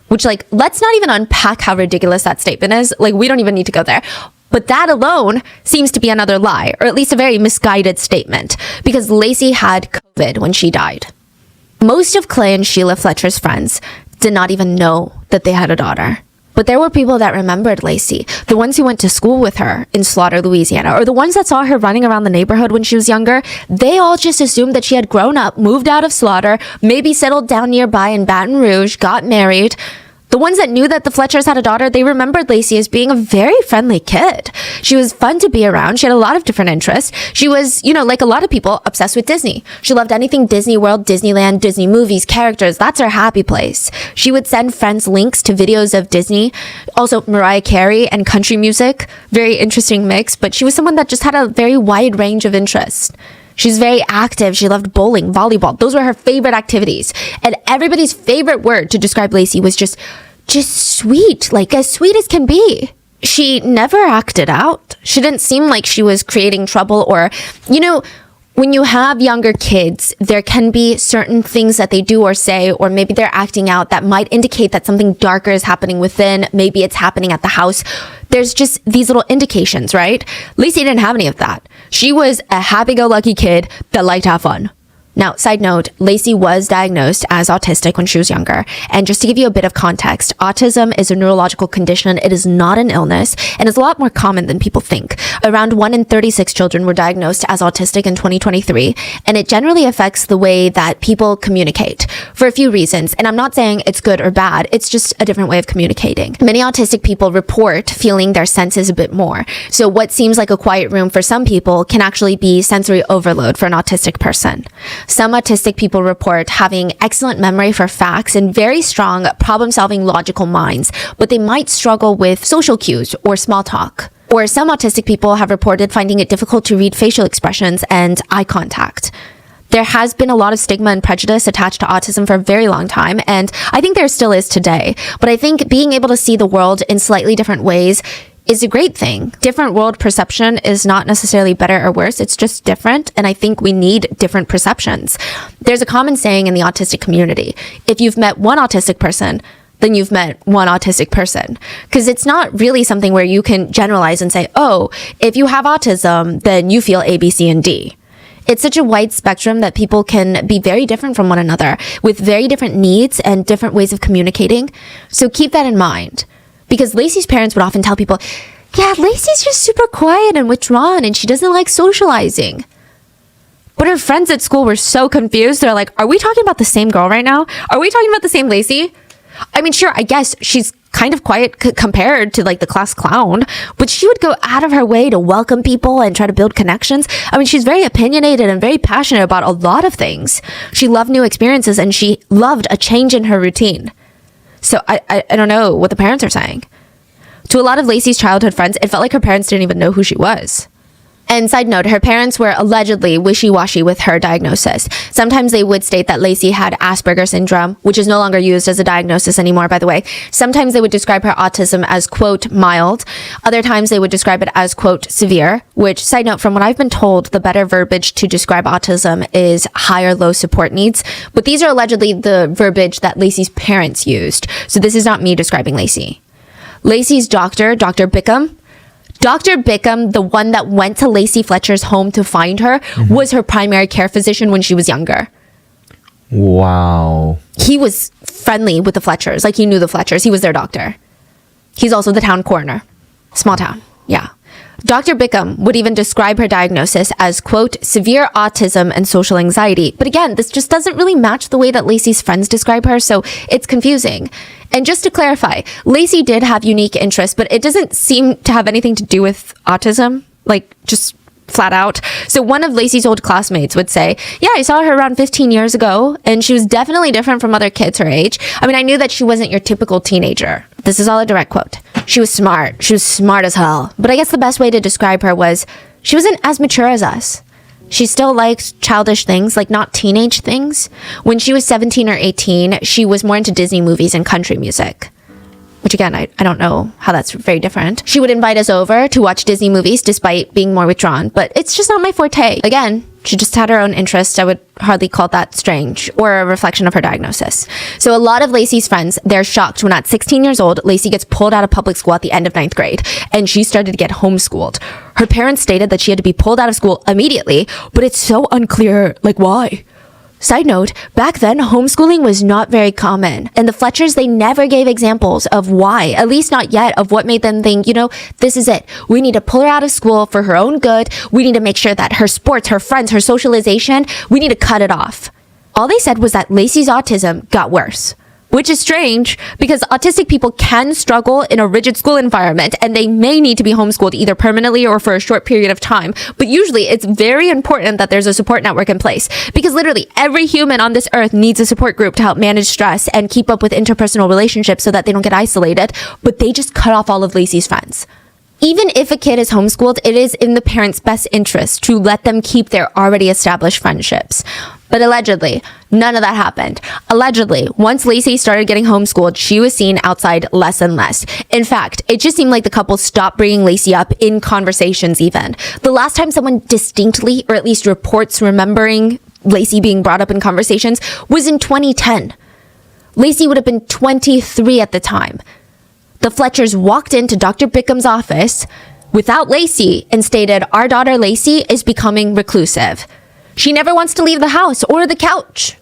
Which, let's not even unpack how ridiculous that statement is. We don't even need to go there. But that alone seems to be another lie, or at least a very misguided statement, because Lacey had COVID when she died. Most of Clay and Sheila Fletcher's friends did not even know that they had a daughter. But there were people that remembered Lacey, the ones who went to school with her in Slaughter, Louisiana, or the ones that saw her running around the neighborhood when she was younger. They all just assumed that she had grown up, moved out of Slaughter, maybe settled down nearby in Baton Rouge, got married. The ones that knew that the Fletchers had a daughter, they remembered Lacey as being a very friendly kid. She was fun to be around. She had a lot of different interests. She was, like a lot of people, obsessed with Disney. She loved anything Disney World, Disneyland, Disney movies, characters. That's her happy place. She would send friends links to videos of Disney. Also, Mariah Carey and country music. Very interesting mix, but she was someone that just had a very wide range of interests. She's very active. She loved bowling, volleyball. Those were her favorite activities. And everybody's favorite word to describe Lacey was just sweet, as sweet as can be. She never acted out. She didn't seem like she was creating trouble or, when you have younger kids, there can be certain things that they do or say, or maybe they're acting out that might indicate that something darker is happening within. Maybe it's happening at the house. There's just these little indications, right? Lacey didn't have any of that. She was a happy-go-lucky kid that liked to have fun. Now, side note, Lacey was diagnosed as autistic when she was younger. And just to give you a bit of context, autism is a neurological condition. It is not an illness, and is a lot more common than people think. Around 1 in 36 children were diagnosed as autistic in 2023, and it generally affects the way that people communicate for a few reasons. And I'm not saying it's good or bad. It's just a different way of communicating. Many autistic people report feeling their senses a bit more. So what seems like a quiet room for some people can actually be sensory overload for an autistic person. Some autistic people report having excellent memory for facts and very strong problem-solving logical minds, but they might struggle with social cues or small talk. Or some autistic people have reported finding it difficult to read facial expressions and eye contact. There has been a lot of stigma and prejudice attached to autism for a very long time, and I think there still is today. But I think being able to see the world in slightly different ways is a great thing. Different world perception is not necessarily better or worse, it's just different, and I think we need different perceptions. There's a common saying in the autistic community: if you've met one autistic person, then you've met one autistic person. Because it's not really something where you can generalize and say, oh, if you have autism, then you feel A, B, C, and D. It's such a wide spectrum that people can be very different from one another with very different needs and different ways of communicating. So keep that in mind. Because Lacey's parents would often tell people, yeah, Lacey's just super quiet and withdrawn and she doesn't like socializing. But her friends at school were so confused. They're like, are we talking about the same girl right now? Are we talking about the same Lacey? I mean, sure, I guess she's kind of quiet compared to like the class clown, but she would go out of her way to welcome people and try to build connections. I mean, she's very opinionated and very passionate about a lot of things. She loved new experiences and she loved a change in her routine. So I don't know what the parents are saying. To a lot of Lacey's childhood friends, it felt like her parents didn't even know who she was. And side note, her parents were allegedly wishy-washy with her diagnosis. Sometimes they would state that Lacey had Asperger's syndrome, which is no longer used as a diagnosis anymore, by the way. Sometimes they would describe her autism as, quote, mild. Other times they would describe it as, quote, severe, which, side note, from what I've been told, the better verbiage to describe autism is high or low support needs. But these are allegedly the verbiage that Lacey's parents used. So this is not me describing Lacey. Lacey's doctor, Dr. Bickham, the one that went to Lacey Fletcher's home to find her, was her primary care physician when she was younger. Wow. He was friendly with the Fletchers. Like, he knew the Fletchers. He was their doctor. He's also the town coroner. Small town. Yeah. Dr. Bickham would even describe her diagnosis as, quote, severe autism and social anxiety. But again, this just doesn't really match the way that Lacey's friends describe her, so it's confusing. And just to clarify, Lacey did have unique interests, but it doesn't seem to have anything to do with autism, like just flat out. So one of Lacey's old classmates would say, yeah, I saw her around 15 years ago, and she was definitely different from other kids her age. I mean, I knew that she wasn't your typical teenager. This is all a direct quote. She was smart. She was smart as hell. But I guess the best way to describe her was she wasn't as mature as us. She still liked childish things, like not teenage things. When she was 17 or 18, she was more into Disney movies and country music. Which again, I don't know how that's very different. She would invite us over to watch Disney movies despite being more withdrawn, but it's just not my forte. Again, she just had her own interests. I would hardly call that strange or a reflection of her diagnosis. So a lot of Lacey's friends, they're shocked when at 16 years old, Lacey gets pulled out of public school at the end of 9th grade, and she started to get homeschooled. Her parents stated that she had to be pulled out of school immediately, but it's so unclear, like, why? Side note, back then, homeschooling was not very common. And the Fletchers, they never gave examples of why, at least not yet, of what made them think, you know, this is it. We need to pull her out of school for her own good. We need to make sure that her sports, her friends, her socialization, we need to cut it off. All they said was that Lacey's autism got worse. Which is strange because autistic people can struggle in a rigid school environment and they may need to be homeschooled either permanently or for a short period of time. But usually it's very important that there's a support network in place because literally every human on this earth needs a support group to help manage stress and keep up with interpersonal relationships so that they don't get isolated. But they just cut off all of Lacey's friends. Even if a kid is homeschooled, it is in the parents' best interest to let them keep their already established friendships. But allegedly, none of that happened. Allegedly, once Lacey started getting homeschooled, she was seen outside less and less. In fact, it just seemed like the couple stopped bringing Lacey up in conversations even. The last time someone distinctly, or at least reports remembering Lacey being brought up in conversations, was in 2010. Lacey would have been 23 at the time. The Fletchers walked into Dr. Bickham's office without Lacey and stated, our daughter Lacey is becoming reclusive. She never wants to leave the house or the couch.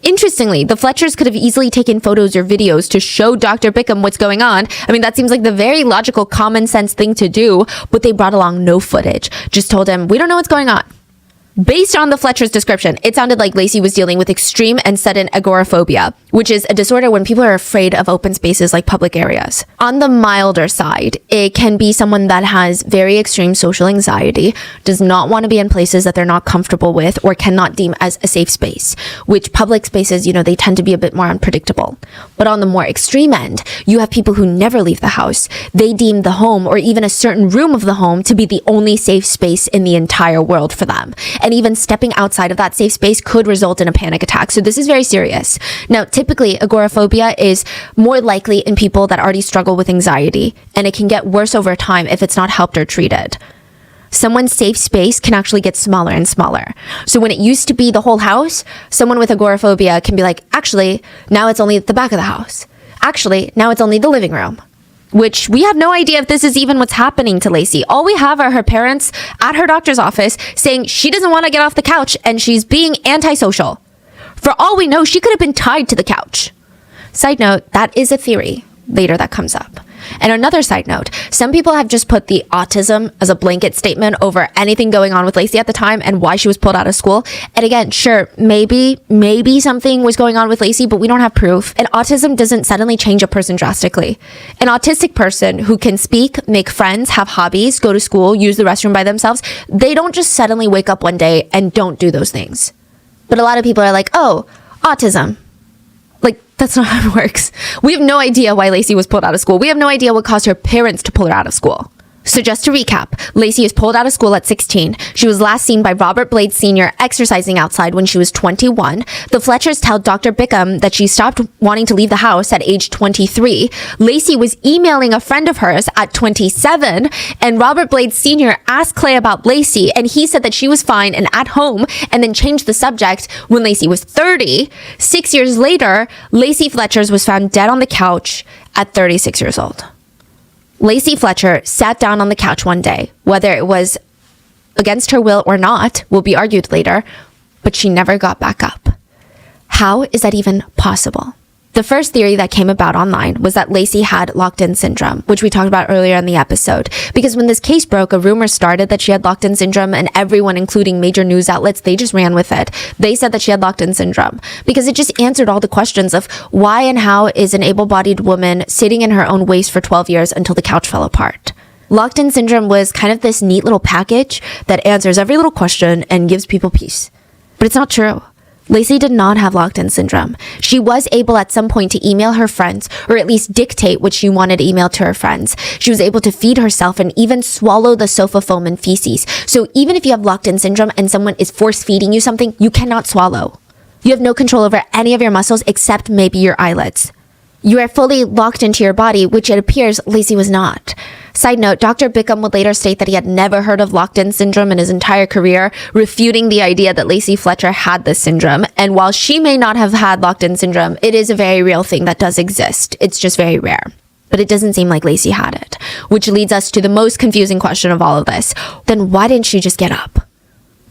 Interestingly, the Fletchers could have easily taken photos or videos to show Dr. Bickham what's going on. I mean, that seems like the very logical, common sense thing to do, but they brought along no footage. Just told him, we don't know what's going on. Based on the Fletcher's description, it sounded like Lacey was dealing with extreme and sudden agoraphobia, which is a disorder when people are afraid of open spaces like public areas. On the milder side, it can be someone that has very extreme social anxiety, does not want to be in places that they're not comfortable with or cannot deem as a safe space, which public spaces, they tend to be a bit more unpredictable. But on the more extreme end, you have people who never leave the house. They deem the home or even a certain room of the home to be the only safe space in the entire world for them. And even stepping outside of that safe space could result in a panic attack. So this is very serious. Now, typically, agoraphobia is more likely in people that already struggle with anxiety, and it can get worse over time if it's not helped or treated. Someone's safe space can actually get smaller and smaller. So when it used to be the whole house, someone with agoraphobia can be like, actually, now it's only the back of the house. Actually, now it's only the living room. Which we have no idea if this is even what's happening to Lacey. All we have are her parents at her doctor's office saying she doesn't want to get off the couch and she's being antisocial. For all we know, she could have been tied to the couch. Side note, that is a theory later that comes up. And another side note, some people have just put the autism as a blanket statement over anything going on with Lacey at the time and why she was pulled out of school. And again, sure, maybe something was going on with Lacey, but we don't have proof. And autism doesn't suddenly change a person drastically. An autistic person who can speak, make friends, have hobbies, go to school, use the restroom by themselves, they don't just suddenly wake up one day and don't do those things. But a lot of people are like, oh, autism. That's not how it works. We have no idea why Lacey was pulled out of school. We have no idea what caused her parents to pull her out of school. So just to recap, Lacey is pulled out of school at 16. She was last seen by Robert Blade Sr. exercising outside when she was 21. The Fletchers tell Dr. Bickham that she stopped wanting to leave the house at age 23. Lacey was emailing a friend of hers at 27. And Robert Blade Sr. asked Clay about Lacey, and he said that she was fine and at home, and then changed the subject when Lacey was 30. 6 years later, Lacey Fletchers was found dead on the couch at 36 years old. Lacey Fletcher sat down on the couch one day, whether it was against her will or not, will be argued later, but she never got back up. How is that even possible? The first theory that came about online was that Lacey had locked-in syndrome, which we talked about earlier in the episode. Because when this case broke, a rumor started that she had locked-in syndrome, and everyone, including major news outlets, they just ran with it. They said that she had locked-in syndrome because it just answered all the questions of why and how is an able-bodied woman sitting in her own waste for 12 years until the couch fell apart. Locked-in syndrome was kind of this neat little package that answers every little question and gives people peace. But it's not true. Lacey did not have locked-in syndrome. She was able at some point to email her friends, or at least dictate what she wanted emailed to her friends. She was able to feed herself and even swallow the sofa foam and feces. So even if you have locked-in syndrome and someone is force-feeding you something, you cannot swallow. You have no control over any of your muscles except maybe your eyelids. You are fully locked into your body, which it appears Lacey was not. Side note, Dr. Bickham would later state that he had never heard of locked-in syndrome in his entire career, refuting the idea that Lacey Fletcher had this syndrome. And while she may not have had locked-in syndrome, it is a very real thing that does exist. It's just very rare. But it doesn't seem like Lacey had it, which leads us to the most confusing question of all of this. Then why didn't she just get up?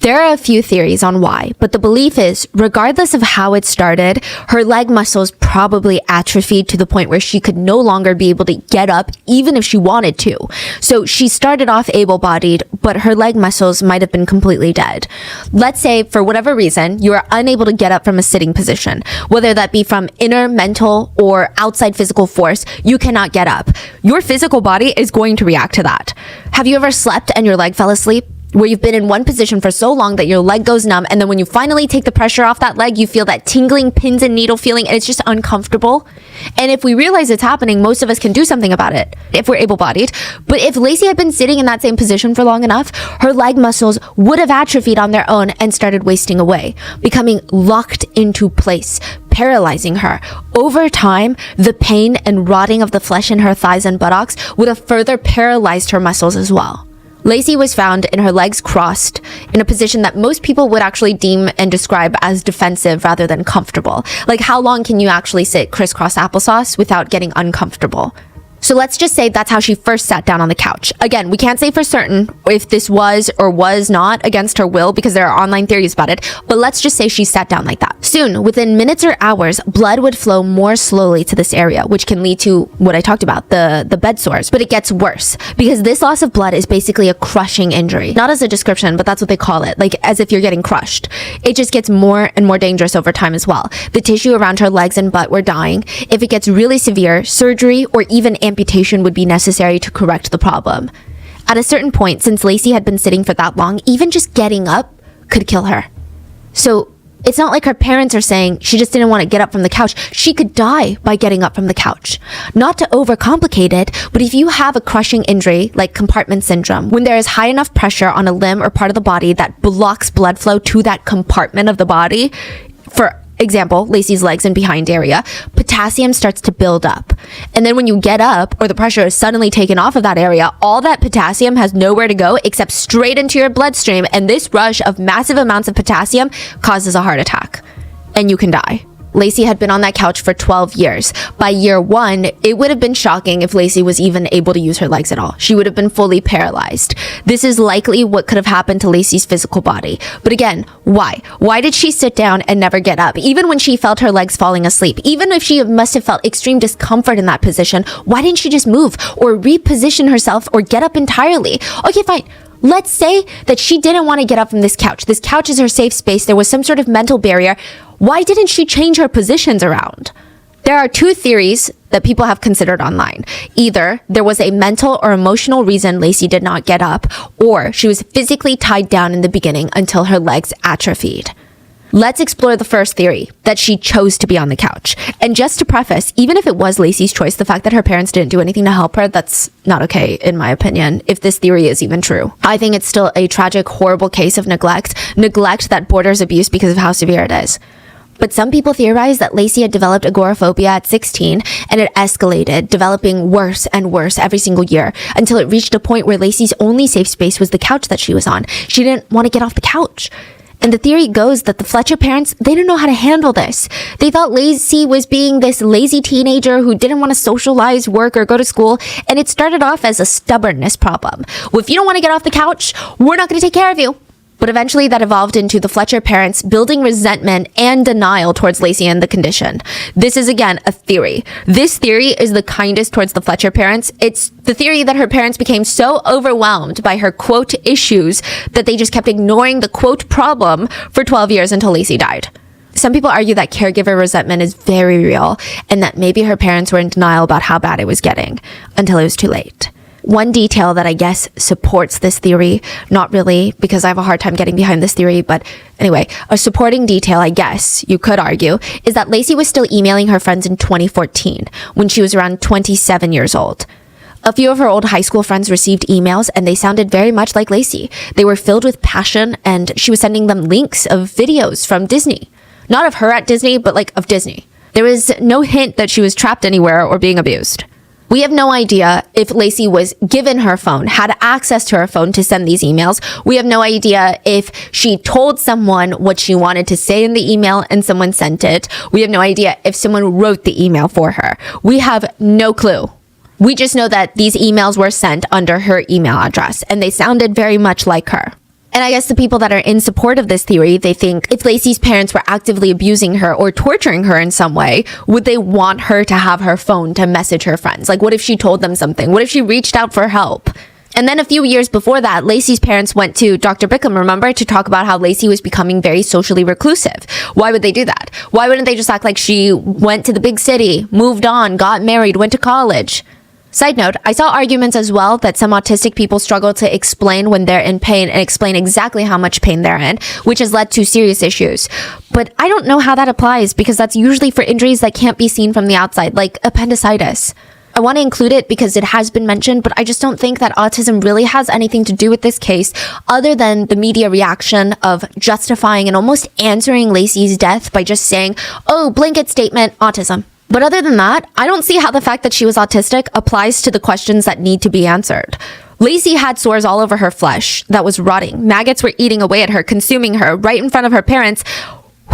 There are a few theories on why, but the belief is, regardless of how it started, her leg muscles probably atrophied to the point where she could no longer be able to get up even if she wanted to. So she started off able-bodied, but her leg muscles might have been completely dead. Let's say, for whatever reason, you are unable to get up from a sitting position, whether that be from inner, mental, or outside physical force, you cannot get up. Your physical body is going to react to that. Have you ever slept and your leg fell asleep? Where you've been in one position for so long that your leg goes numb, and then when you finally take the pressure off that leg, you feel that tingling pins and needle feeling, and it's just uncomfortable. And if we realize it's happening, most of us can do something about it if we're able-bodied. But if Lacey had been sitting in that same position for long enough, her leg muscles would have atrophied on their own and started wasting away, becoming locked into place, paralyzing her. Over time, the pain and rotting of the flesh in her thighs and buttocks would have further paralyzed her muscles as well. Lacey was found in her legs crossed in a position that most people would actually deem and describe as defensive rather than comfortable. Like, how long can you actually sit crisscross applesauce without getting uncomfortable? So let's just say that's how she first sat down on the couch. Again, we can't say for certain if this was or was not against her will because there are online theories about it, but let's just say she sat down like that. Soon, within minutes or hours, blood would flow more slowly to this area, which can lead to what I talked about, the bed sores. But it gets worse because this loss of blood is basically a crushing injury. Not as a description, but that's what they call it, like as if you're getting crushed. It just gets more and more dangerous over time as well. The tissue around her legs and butt were dying. If it gets really severe, surgery or even amputation would be necessary to correct the problem. At a certain point, since Lacey had been sitting for that long, even just getting up could kill her. So it's not like her parents are saying she just didn't want to get up from the couch. She could die by getting up from the couch. Not to overcomplicate it, but if you have a crushing injury like compartment syndrome, when there is high enough pressure on a limb or part of the body that blocks blood flow to that compartment of the body, for example, Lacey's legs and behind area, potassium starts to build up. And then when you get up or the pressure is suddenly taken off of that area, all that potassium has nowhere to go except straight into your bloodstream. And this rush of massive amounts of potassium causes a heart attack and you can die. Lacey had been on that couch for 12 years. By year 1, it would have been shocking if Lacey was even able to use her legs at all. She would have been fully paralyzed. This is likely what could have happened to Lacey's physical body. But again, why? Why did she sit down and never get up? Even when she felt her legs falling asleep, even if she must have felt extreme discomfort in that position, why didn't she just move or reposition herself or get up entirely? Okay, fine. Let's say that she didn't want to get up from this couch. This couch is her safe space. There was some sort of mental barrier. Why didn't she change her positions around? There are 2 theories that people have considered online. Either there was a mental or emotional reason Lacey did not get up, or she was physically tied down in the beginning until her legs atrophied. Let's explore the first theory, that she chose to be on the couch. And just to preface, even if it was Lacey's choice, the fact that her parents didn't do anything to help her, that's not okay, in my opinion, if this theory is even true. I think it's still a tragic, horrible case of neglect that borders abuse because of how severe it is. But some people theorize that Lacey had developed agoraphobia at 16 and it escalated, developing worse and worse every single year until it reached a point where Lacey's only safe space was the couch that she was on. She didn't want to get off the couch. And the theory goes that the Fletcher parents, they didn't know how to handle this. They thought Lacey was being this lazy teenager who didn't want to socialize, work, or go to school. And it started off as a stubbornness problem. Well, if you don't want to get off the couch, we're not going to take care of you. But eventually that evolved into the Fletcher parents building resentment and denial towards Lacey and the condition. This is, again, a theory. This theory is the kindest towards the Fletcher parents. It's the theory that her parents became so overwhelmed by her, quote, issues that they just kept ignoring the, quote, problem for 12 years until Lacey died. Some people argue that caregiver resentment is very real and that maybe her parents were in denial about how bad it was getting until it was too late. One detail that I guess supports this theory, not really, because I have a hard time getting behind this theory, but anyway, a supporting detail, I guess you could argue, is that Lacey was still emailing her friends in 2014, when she was around 27 years old. A few of her old high school friends received emails and they sounded very much like Lacey. They were filled with passion and she was sending them links of videos from Disney. Not of her at Disney, but like of Disney. There was no hint that she was trapped anywhere or being abused. We have no idea if Lacey was given her phone, had access to her phone to send these emails. We have no idea if she told someone what she wanted to say in the email and someone sent it. We have no idea if someone wrote the email for her. We have no clue. We just know that these emails were sent under her email address and they sounded very much like her. And I guess the people that are in support of this theory, they think if Lacey's parents were actively abusing her or torturing her in some way, would they want her to have her phone to message her friends? Like, what if she told them something? What if she reached out for help? And then a few years before that, Lacey's parents went to Dr. Bickham, remember, to talk about how Lacey was becoming very socially reclusive. Why would they do that? Why wouldn't they just act like she went to the big city, moved on, got married, went to college? Side note, I saw arguments as well that some autistic people struggle to explain when they're in pain and explain exactly how much pain they're in, which has led to serious issues. But I don't know how that applies because that's usually for injuries that can't be seen from the outside, like appendicitis. I want to include it because it has been mentioned, but I just don't think that autism really has anything to do with this case other than the media reaction of justifying and almost answering Lacey's death by just saying, oh, blanket statement, autism. But other than that, I don't see how the fact that she was autistic applies to the questions that need to be answered. Lacey had sores all over her flesh that was rotting. Maggots were eating away at her, consuming her right in front of her parents,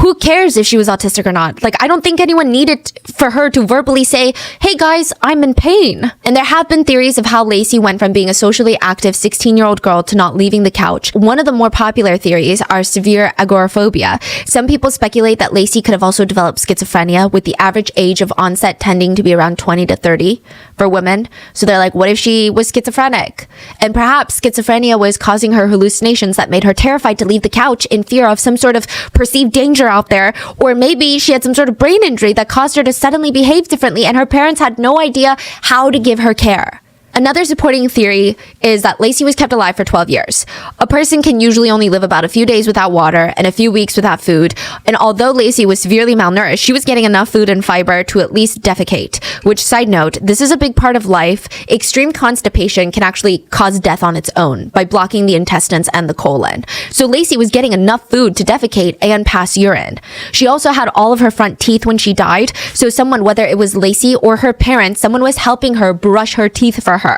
Who cares if she was autistic or not? Like, I don't think anyone needed for her to verbally say, hey guys, I'm in pain. And there have been theories of how Lacey went from being a socially active 16-year-old girl to not leaving the couch. One of the more popular theories are severe agoraphobia. Some people speculate that Lacey could have also developed schizophrenia, with the average age of onset tending to be around 20 to 30 for women. So they're like, what if she was schizophrenic? And perhaps schizophrenia was causing her hallucinations that made her terrified to leave the couch in fear of some sort of perceived danger out there. Or maybe she had some sort of brain injury that caused her to suddenly behave differently, and her parents had no idea how to give her care. Another supporting theory is that Lacey was kept alive for 12 years. A person can usually only live about a few days without water and a few weeks without food. And although Lacey was severely malnourished, she was getting enough food and fiber to at least defecate. Which, side note, this is a big part of life. Extreme constipation can actually cause death on its own by blocking the intestines and the colon. So Lacey was getting enough food to defecate and pass urine. She also had all of her front teeth when she died. So someone, whether it was Lacey or her parents, someone was helping her brush her teeth for her.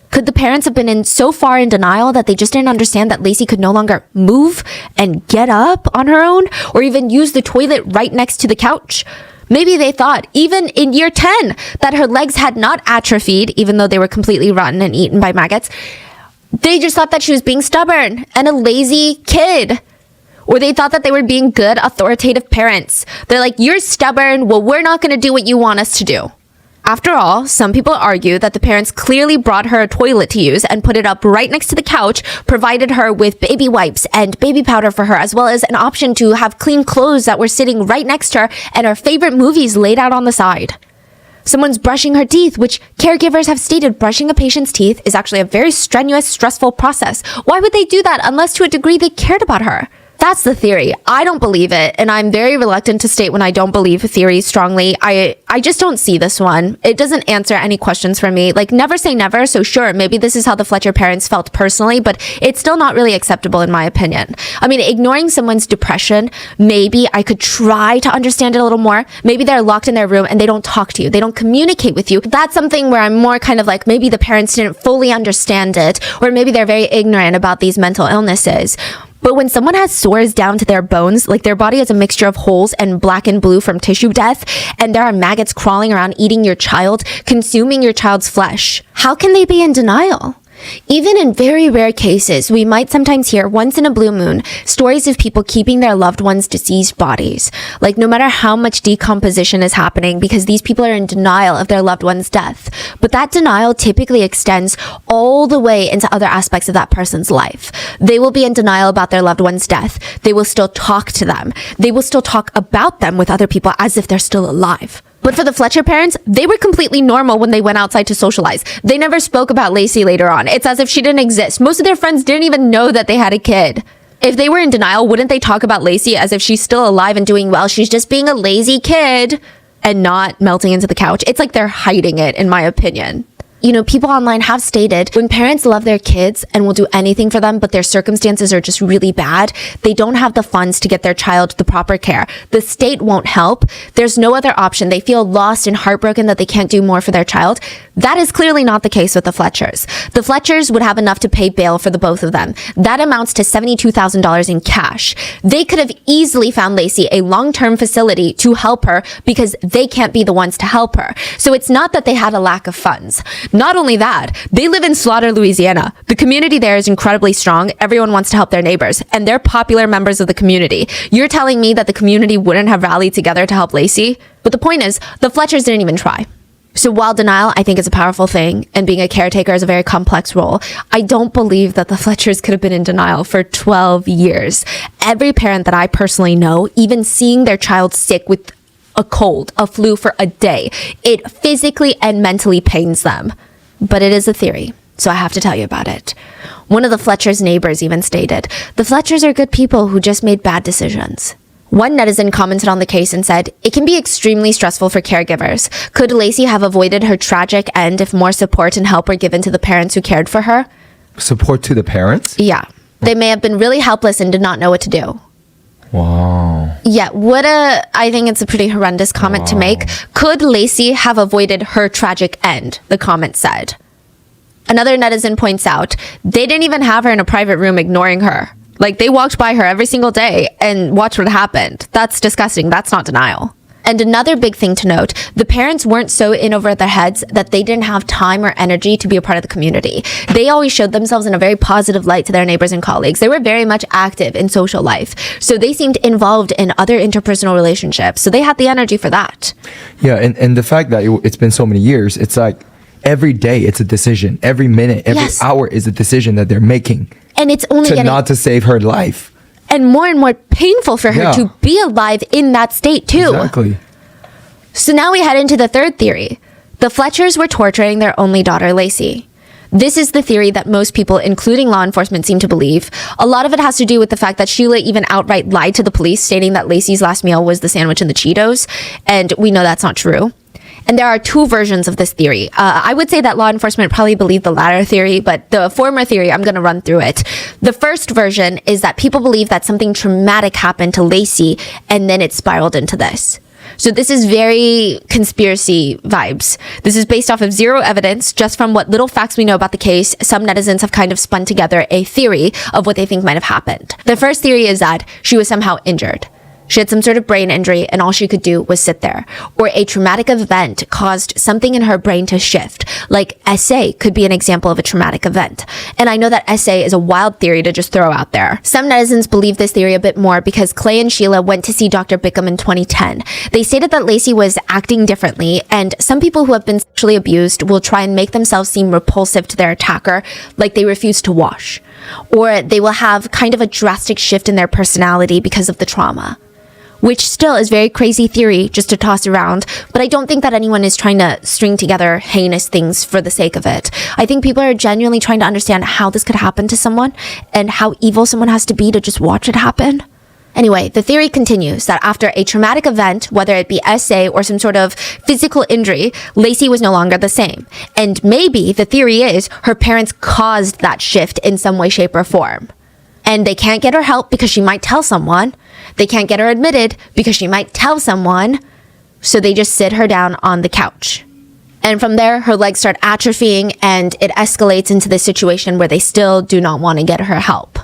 Could the parents have been so far in denial that they just didn't understand that Lacey could no longer move and get up on her own, or even use the toilet right next to the couch? Maybe they thought, even in year 10, that her legs had not atrophied, even though they were completely rotten and eaten by maggots. They just thought that she was being stubborn and a lazy kid. Or they thought that they were being good, authoritative parents. They're like, you're stubborn, well, we're not going to do what you want us to do. After all, some people argue that the parents clearly brought her a toilet to use and put it up right next to the couch, provided her with baby wipes and baby powder for her, as well as an option to have clean clothes that were sitting right next to her and her favorite movies laid out on the side. Someone's brushing her teeth, which caregivers have stated brushing a patient's teeth is actually a very strenuous, stressful process. Why would they do that unless to a degree they cared about her? That's the theory. I don't believe it, and I'm very reluctant to state when I don't believe theories strongly. I just don't see this one. It doesn't answer any questions for me. Like, never say never, so sure, maybe this is how the Fletcher parents felt personally, but it's still not really acceptable in my opinion. I mean, ignoring someone's depression, maybe I could try to understand it a little more. Maybe they're locked in their room and they don't talk to you. They don't communicate with you. That's something where I'm more kind of like, maybe the parents didn't fully understand it, or maybe they're very ignorant about these mental illnesses. But when someone has sores down to their bones, like their body is a mixture of holes and black and blue from tissue death, and there are maggots crawling around eating your child, consuming your child's flesh, how can they be in denial? Even in very rare cases, we might sometimes hear, once in a blue moon, stories of people keeping their loved ones' deceased bodies. Like, no matter how much decomposition is happening, because these people are in denial of their loved one's death. But that denial typically extends all the way into other aspects of that person's life. They will be in denial about their loved one's death. They will still talk to them. They will still talk about them with other people as if they're still alive. But for the Fletcher parents, they were completely normal when they went outside to socialize. They never spoke about Lacey later on. It's as if she didn't exist. Most of their friends didn't even know that they had a kid. If they were in denial, wouldn't they talk about Lacey as if she's still alive and doing well? She's just being a lazy kid and not melting into the couch. It's like they're hiding it, in my opinion. You know, people online have stated when parents love their kids and will do anything for them, but their circumstances are just really bad, they don't have the funds to get their child the proper care. The state won't help. There's no other option. They feel lost and heartbroken that they can't do more for their child. That is clearly not the case with the Fletchers. The Fletchers would have enough to pay bail for the both of them. That amounts to $72,000 in cash. They could have easily found Lacey a long-term facility to help her because they can't be the ones to help her. So it's not that they had a lack of funds. Not only that, they live in Slaughter, Louisiana. The community there is incredibly strong. Everyone wants to help their neighbors, and they're popular members of the community. You're telling me that the community wouldn't have rallied together to help Lacey? But the point is, the Fletchers didn't even try. So while denial, I think, is a powerful thing, and being a caretaker is a very complex role, I don't believe that the Fletchers could have been in denial for 12 years. Every parent that I personally know, even seeing their child sick with a cold, a flu for a day, it physically and mentally pains them. But it is a theory, so I have to tell you about it. One of the Fletchers' neighbors even stated, "The Fletchers are good people who just made bad decisions." One netizen commented on the case and said, "It can be extremely stressful for caregivers. Could Lacey have avoided her tragic end if more support and help were given to the parents who cared for her?" Support to the parents? Yeah. They may have been really helpless and did not know what to do. Wow. Yeah, I think it's a pretty horrendous comment to make. Could Lacey have avoided her tragic end? The comment said. Another netizen points out, they didn't even have her in a private room ignoring her. Like, they walked by her every single day and watched what happened. That's disgusting. That's not denial. And another big thing to note, the parents weren't so in over their heads that they didn't have time or energy to be a part of the community. They always showed themselves in a very positive light to their neighbors and colleagues. They were very much active in social life. So they seemed involved in other interpersonal relationships. So they had the energy for that. Yeah, and the fact that it's been so many years, it's like every day it's a decision. Every minute, every hour is a decision that they're making. And it's only not to save her life. And more painful for her to be alive in that state too. Exactly. So now we head into the third theory. The Fletchers were torturing their only daughter, Lacey. This is the theory that most people, including law enforcement, seem to believe. A lot of it has to do with the fact that Sheila even outright lied to the police, stating that Lacey's last meal was the sandwich and the Cheetos. And we know that's not true. And there are two versions of this theory. I would say that law enforcement probably believed the latter theory, but the former theory, I'm going to run through it. The first version is that people believe that something traumatic happened to Lacey and then it spiraled into this. So this is very conspiracy vibes. This is based off of zero evidence, just from what little facts we know about the case. Some netizens have kind of spun together a theory of what they think might have happened. The first theory is that she was somehow injured. She had some sort of brain injury and all she could do was sit there. Or a traumatic event caused something in her brain to shift. Like SA could be an example of a traumatic event. And I know that SA is a wild theory to just throw out there. Some netizens believe this theory a bit more because Clay and Sheila went to see Dr. Bickham in 2010. They stated that Lacey was acting differently, and some people who have been sexually abused will try and make themselves seem repulsive to their attacker, like they refuse to wash. Or they will have kind of a drastic shift in their personality because of the trauma. Which still is very crazy theory just to toss around, but I don't think that anyone is trying to string together heinous things for the sake of it. I think people are genuinely trying to understand how this could happen to someone and how evil someone has to be to just watch it happen. Anyway, the theory continues that after a traumatic event, whether it be SA or some sort of physical injury, Lacey was no longer the same. And maybe the theory is her parents caused that shift in some way, shape, or form. And they can't get her help because she might tell someone. They can't get her admitted because she might tell someone. So they just sit her down on the couch. And from there, her legs start atrophying and it escalates into this situation where they still do not want to get her help.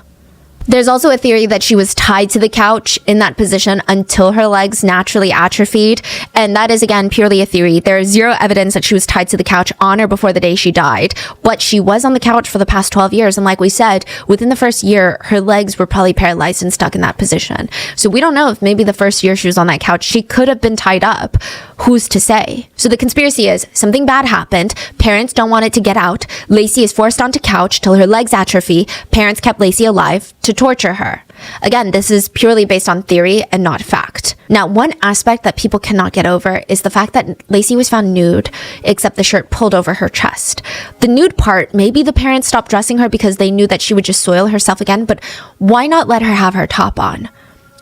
There's also a theory that she was tied to the couch in that position until her legs naturally atrophied. And that is, again, purely a theory. There is zero evidence that she was tied to the couch on or before the day she died. But she was on the couch for the past 12 years. And like we said, within the first year, her legs were probably paralyzed and stuck in that position. So we don't know if maybe the first year she was on that couch, she could have been tied up. Who's to say? So the conspiracy is something bad happened. Parents don't want it to get out. Lacey is forced onto couch till her legs atrophy. Parents kept Lacey alive to torture her. Again, this is purely based on theory and not fact. Now, one aspect that people cannot get over is the fact that Lacey was found nude, except the shirt pulled over her chest. The nude part, maybe the parents stopped dressing her because they knew that she would just soil herself again, but why not let her have her top on?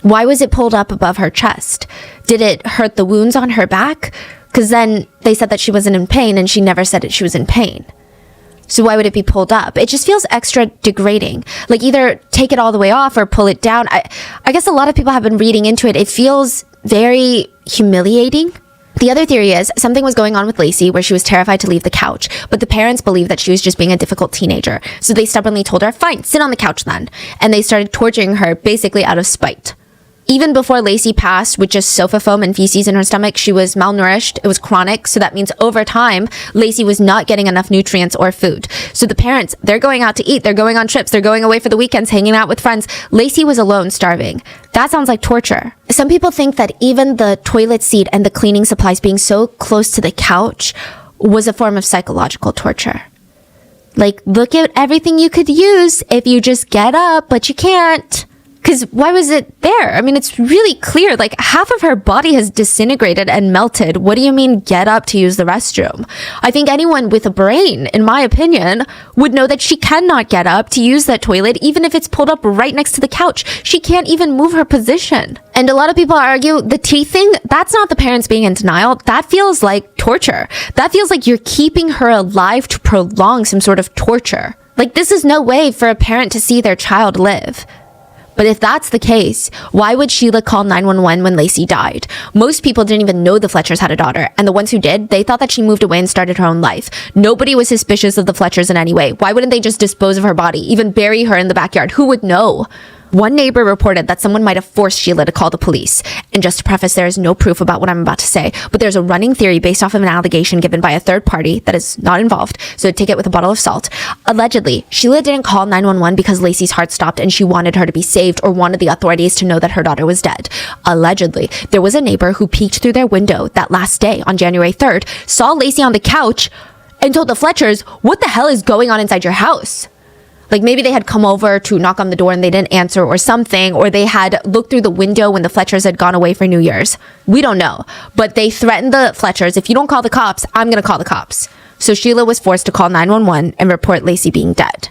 Why was it pulled up above her chest? Did it hurt the wounds on her back? Because then they said that she wasn't in pain and she never said that she was in pain. So why would it be pulled up? It just feels extra degrading. Like either take it all the way off or pull it down. I guess a lot of people have been reading into it. It feels very humiliating. The other theory is something was going on with Lacey where she was terrified to leave the couch, but the parents believed that she was just being a difficult teenager. So they stubbornly told her, fine, sit on the couch then. And they started torturing her basically out of spite. Even before Lacey passed with just sofa foam and feces in her stomach, she was malnourished. It was chronic. So that means over time, Lacey was not getting enough nutrients or food. So the parents, they're going out to eat. They're going on trips. They're going away for the weekends, hanging out with friends. Lacey was alone, starving. That sounds like torture. Some people think that even the toilet seat and the cleaning supplies being so close to the couch was a form of psychological torture. Like, look at everything you could use if you just get up, but you can't. Because why was it there? I mean, it's really clear. Like, half of her body has disintegrated and melted. What do you mean get up to use the restroom? I think anyone with a brain, in my opinion, would know that she cannot get up to use that toilet, even if it's pulled up right next to the couch. She can't even move her position. And a lot of people argue the teeth thing, that's not the parents being in denial. That feels like torture. That feels like you're keeping her alive to prolong some sort of torture. Like, this is no way for a parent to see their child live. But if that's the case, why would Sheila call 911 when Lacey died? Most people didn't even know the Fletchers had a daughter, and the ones who did, they thought that she moved away and started her own life. Nobody was suspicious of the Fletchers in any way. Why wouldn't they just dispose of her body, even bury her in the backyard? Who would know? One neighbor reported that someone might have forced Sheila to call the police. And just to preface, there is no proof about what I'm about to say, but there's a running theory based off of an allegation given by a third party that is not involved, so take it with a bottle of salt. Allegedly, Sheila didn't call 911 because Lacey's heart stopped and she wanted her to be saved or wanted the authorities to know that her daughter was dead. Allegedly, there was a neighbor who peeked through their window that last day on January 3rd, saw Lacey on the couch, and told the Fletchers, what the hell is going on inside your house? Like maybe they had come over to knock on the door and they didn't answer or something, or they had looked through the window when the Fletchers had gone away for New Year's. We don't know. But they threatened the Fletchers, if you don't call the cops, I'm going to call the cops. So Sheila was forced to call 911 and report Lacey being dead.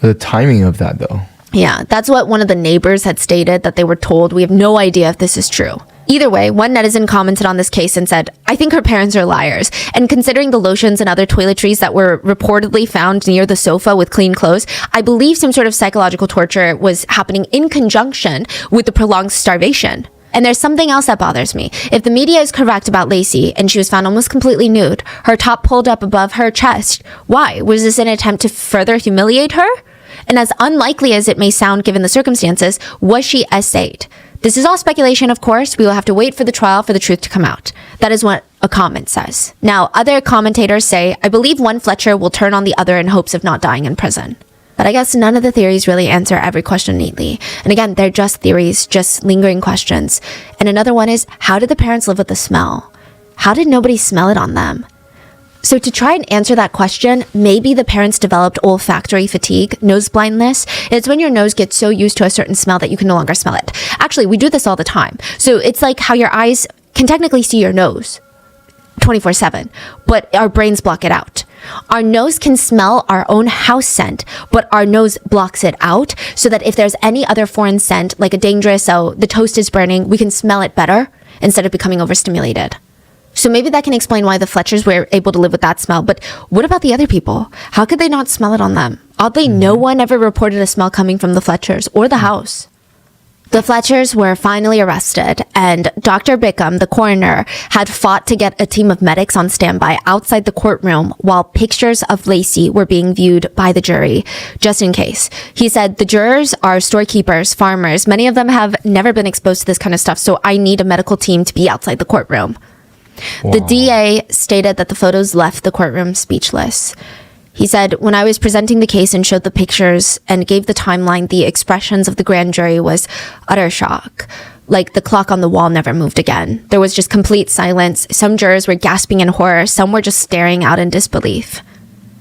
The timing of that, though. Yeah, that's what one of the neighbors had stated, that they were told. We have no idea if this is true. Either way, one netizen commented on this case and said, I think her parents are liars. And considering the lotions and other toiletries that were reportedly found near the sofa with clean clothes, I believe some sort of psychological torture was happening in conjunction with the prolonged starvation. And there's something else that bothers me. If the media is correct about Lacey and she was found almost completely nude, her top pulled up above her chest, why? Was this an attempt to further humiliate her? And as unlikely as it may sound given the circumstances, was she essayed? This is all speculation, of course. We will have to wait for the trial for the truth to come out. That is what a comment says. Now, other commentators say, I believe one Fletcher will turn on the other in hopes of not dying in prison. But I guess none of the theories really answer every question neatly. And again, they're just theories, just lingering questions. And another one is, how did the parents live with the smell? How did nobody smell it on them? So to try and answer that question, maybe the parents developed olfactory fatigue, nose blindness. It's when your nose gets so used to a certain smell that you can no longer smell it. Actually, we do this all the time. So it's like how your eyes can technically see your nose 24/7, but our brains block it out. Our nose can smell our own house scent, but our nose blocks it out so that if there's any other foreign scent, like a dangerous, the toast is burning, we can smell it better instead of becoming overstimulated. So maybe that can explain why the Fletchers were able to live with that smell. But what about the other people? How could they not smell it on them? Oddly, no one ever reported a smell coming from the Fletchers or the house. The Fletchers were finally arrested, and Dr. Bickham, the coroner, had fought to get a team of medics on standby outside the courtroom while pictures of Lacey were being viewed by the jury, just in case. He said, the jurors are storekeepers, farmers. Many of them have never been exposed to this kind of stuff, so I need a medical team to be outside the courtroom. Wow. The DA stated that the photos left the courtroom speechless. He said, when I was presenting the case and showed the pictures and gave the timeline, the expressions of the grand jury was utter shock. Like the clock on the wall never moved again. There was just complete silence. Some jurors were gasping in horror. Some were just staring out in disbelief.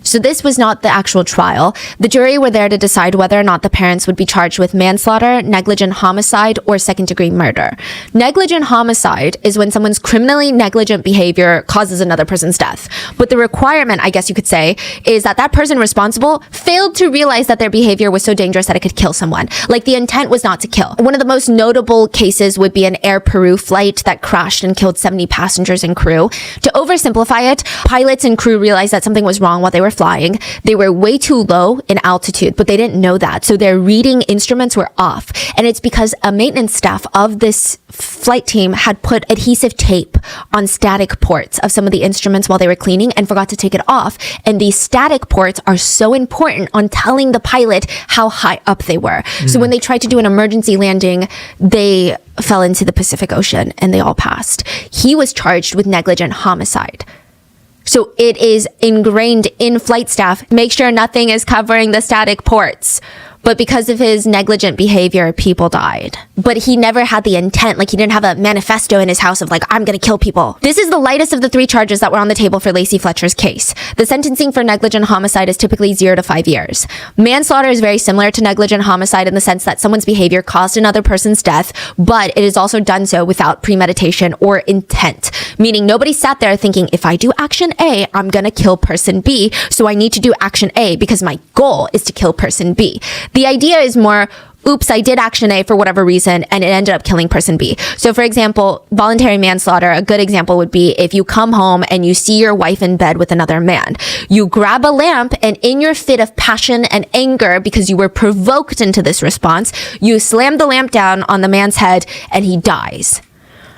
So this was not the actual trial. The jury were there to decide whether or not the parents would be charged with manslaughter, negligent homicide, or second-degree murder. Negligent homicide is when someone's criminally negligent behavior causes another person's death. But the requirement, I guess you could say, is that that person responsible failed to realize that their behavior was so dangerous that it could kill someone. Like the intent was not to kill. One of the most notable cases would be an Air Peru flight that crashed and killed 70 passengers and crew. To oversimplify it, pilots and crew realized that something was wrong while they were flying. They were way too low in altitude, but they didn't know that. So their reading instruments were off. And it's because a maintenance staff of this flight team had put adhesive tape on static ports of some of the instruments while they were cleaning and forgot to take it off. And these static ports are so important on telling the pilot how high up they were. So when they tried to do an emergency landing, they fell into the Pacific Ocean and they all passed. He was charged with negligent homicide. So it is ingrained in flight staff. Make sure nothing is covering the static ports. But because of his negligent behavior, people died. But he never had the intent. Like, he didn't have a manifesto in his house of like, I'm going to kill people. This is the lightest of the 3 charges that were on the table for Lacey Fletcher's case. The sentencing for negligent homicide is typically 0 to 5 years. Manslaughter is very similar to negligent homicide in the sense that someone's behavior caused another person's death, but it is also done so without premeditation or intent. Meaning nobody sat there thinking, if I do action A, I'm going to kill person B, so I need to do action A because my goal is to kill person B. The idea is more, oops, I did action A for whatever reason, and it ended up killing person B. So for example, voluntary manslaughter, a good example would be if you come home and you see your wife in bed with another man. You grab a lamp, and in your fit of passion and anger, because you were provoked into this response, you slam the lamp down on the man's head and he dies.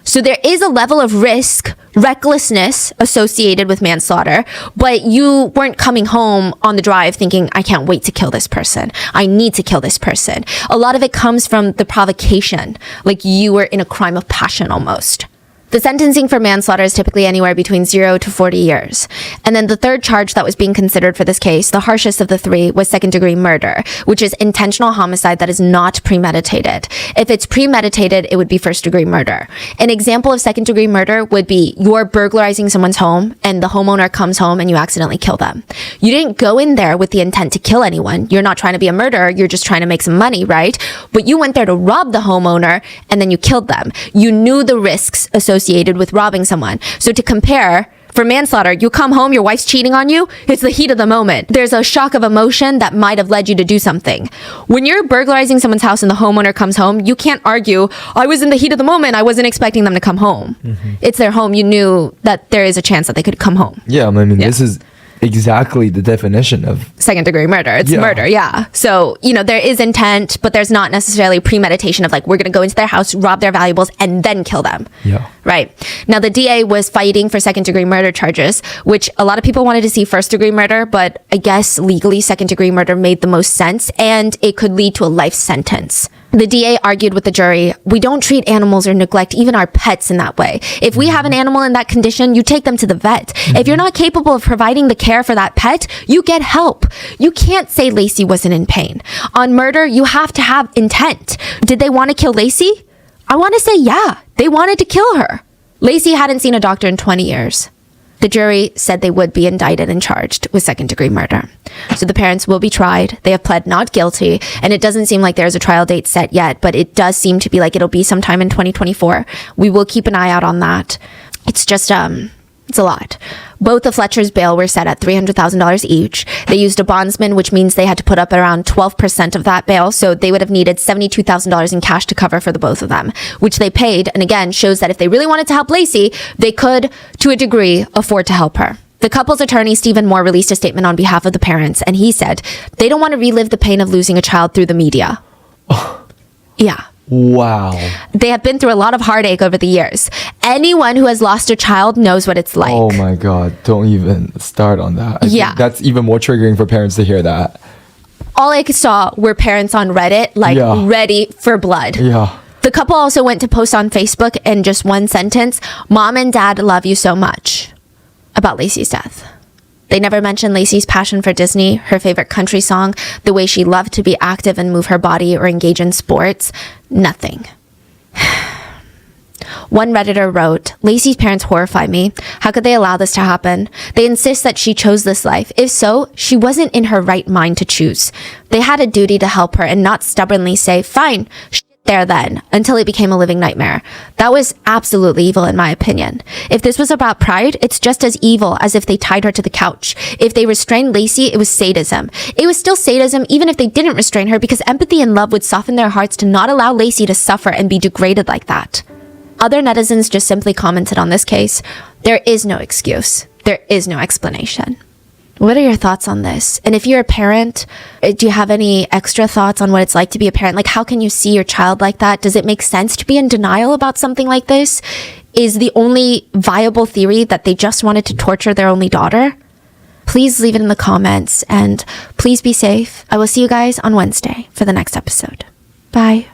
So there is a level of risk, recklessness associated with manslaughter, but you weren't coming home on the drive thinking, I can't wait to kill this person. I need to kill this person. A lot of it comes from the provocation, like you were in a crime of passion almost. The sentencing for manslaughter is typically anywhere between 0 to 40 years. And then the third charge that was being considered for this case, the harshest of the three, was second-degree murder, which is intentional homicide that is not premeditated. If it's premeditated, it would be first-degree murder. An example of second-degree murder would be you're burglarizing someone's home and the homeowner comes home and you accidentally kill them. You didn't go in there with the intent to kill anyone. You're not trying to be a murderer. You're just trying to make some money, right? But you went there to rob the homeowner and then you killed them. You knew the risks associated with robbing someone. So to compare, for manslaughter, you come home, your wife's cheating on you, it's the heat of the moment. There's a shock of emotion that might have led you to do something. When you're burglarizing someone's house and the homeowner comes home, you can't argue, I was in the heat of the moment, I wasn't expecting them to come home. It's their home, you knew that there is a chance that they could come home. Yeah, I mean, this is exactly the definition of second-degree murder. It's murder, yeah. So, there is intent, but there's not necessarily premeditation of like, we're going to go into their house, rob their valuables, and then kill them. Yeah. Right. Now, the DA was fighting for second-degree murder charges, which a lot of people wanted to see first-degree murder, but I guess legally second-degree murder made the most sense, and it could lead to a life sentence. The DA argued with the jury, we don't treat animals or neglect even our pets in that way. If we have an animal in that condition, you take them to the vet. If you're not capable of providing the care for that pet, you get help. You can't say Lacey wasn't in pain. On murder, you have to have intent. Did they want to kill Lacey? I want to say, yeah, they wanted to kill her. Lacey hadn't seen a doctor in 20 years. The jury said they would be indicted and charged with second-degree murder. So the parents will be tried. They have pled not guilty, and it doesn't seem like there's a trial date set yet, but it does seem to be like it'll be sometime in 2024. We will keep an eye out on that. It's just, it's a lot. Both the Fletcher's bail were set at $300,000 each. They used a bondsman, which means they had to put up around 12% of that bail, so they would have needed $72,000 in cash to cover for the both of them, which they paid, and again, shows that if they really wanted to help Lacey, they could, to a degree, afford to help her. The couple's attorney, Stephen Moore, released a statement on behalf of the parents, and he said they don't want to relive the pain of losing a child through the media. Yeah. Wow. They have been through a lot of heartache over the years. Anyone who has lost a child knows what it's like. Oh my God. Don't even start on that. I think that's even more triggering for parents to hear that. All I saw were parents on Reddit, ready for blood. Yeah. The couple also went to post on Facebook in just one sentence, Mom and Dad love you so much, about Lacey's death. They never mentioned Lacey's passion for Disney, her favorite country song, the way she loved to be active and move her body or engage in sports. Nothing. One Redditor wrote, Lacey's parents horrify me. How could they allow this to happen? They insist that she chose this life. If so, she wasn't in her right mind to choose. They had a duty to help her and not stubbornly say, fine, there then, until it became a living nightmare. That was absolutely evil in my opinion. If this was about pride, it's just as evil as if they tied her to the couch. If they restrained Lacey, it was sadism. It was still sadism even if they didn't restrain her, because empathy and love would soften their hearts to not allow Lacey to suffer and be degraded like that. Other netizens just simply commented on this case. There is no excuse. There is no explanation. What are your thoughts on this? And if you're a parent, do you have any extra thoughts on what it's like to be a parent? Like, how can you see your child like that? Does it make sense to be in denial about something like this? Is the only viable theory that they just wanted to torture their only daughter? Please leave it in the comments, and please be safe. I will see you guys on Wednesday for the next episode. Bye.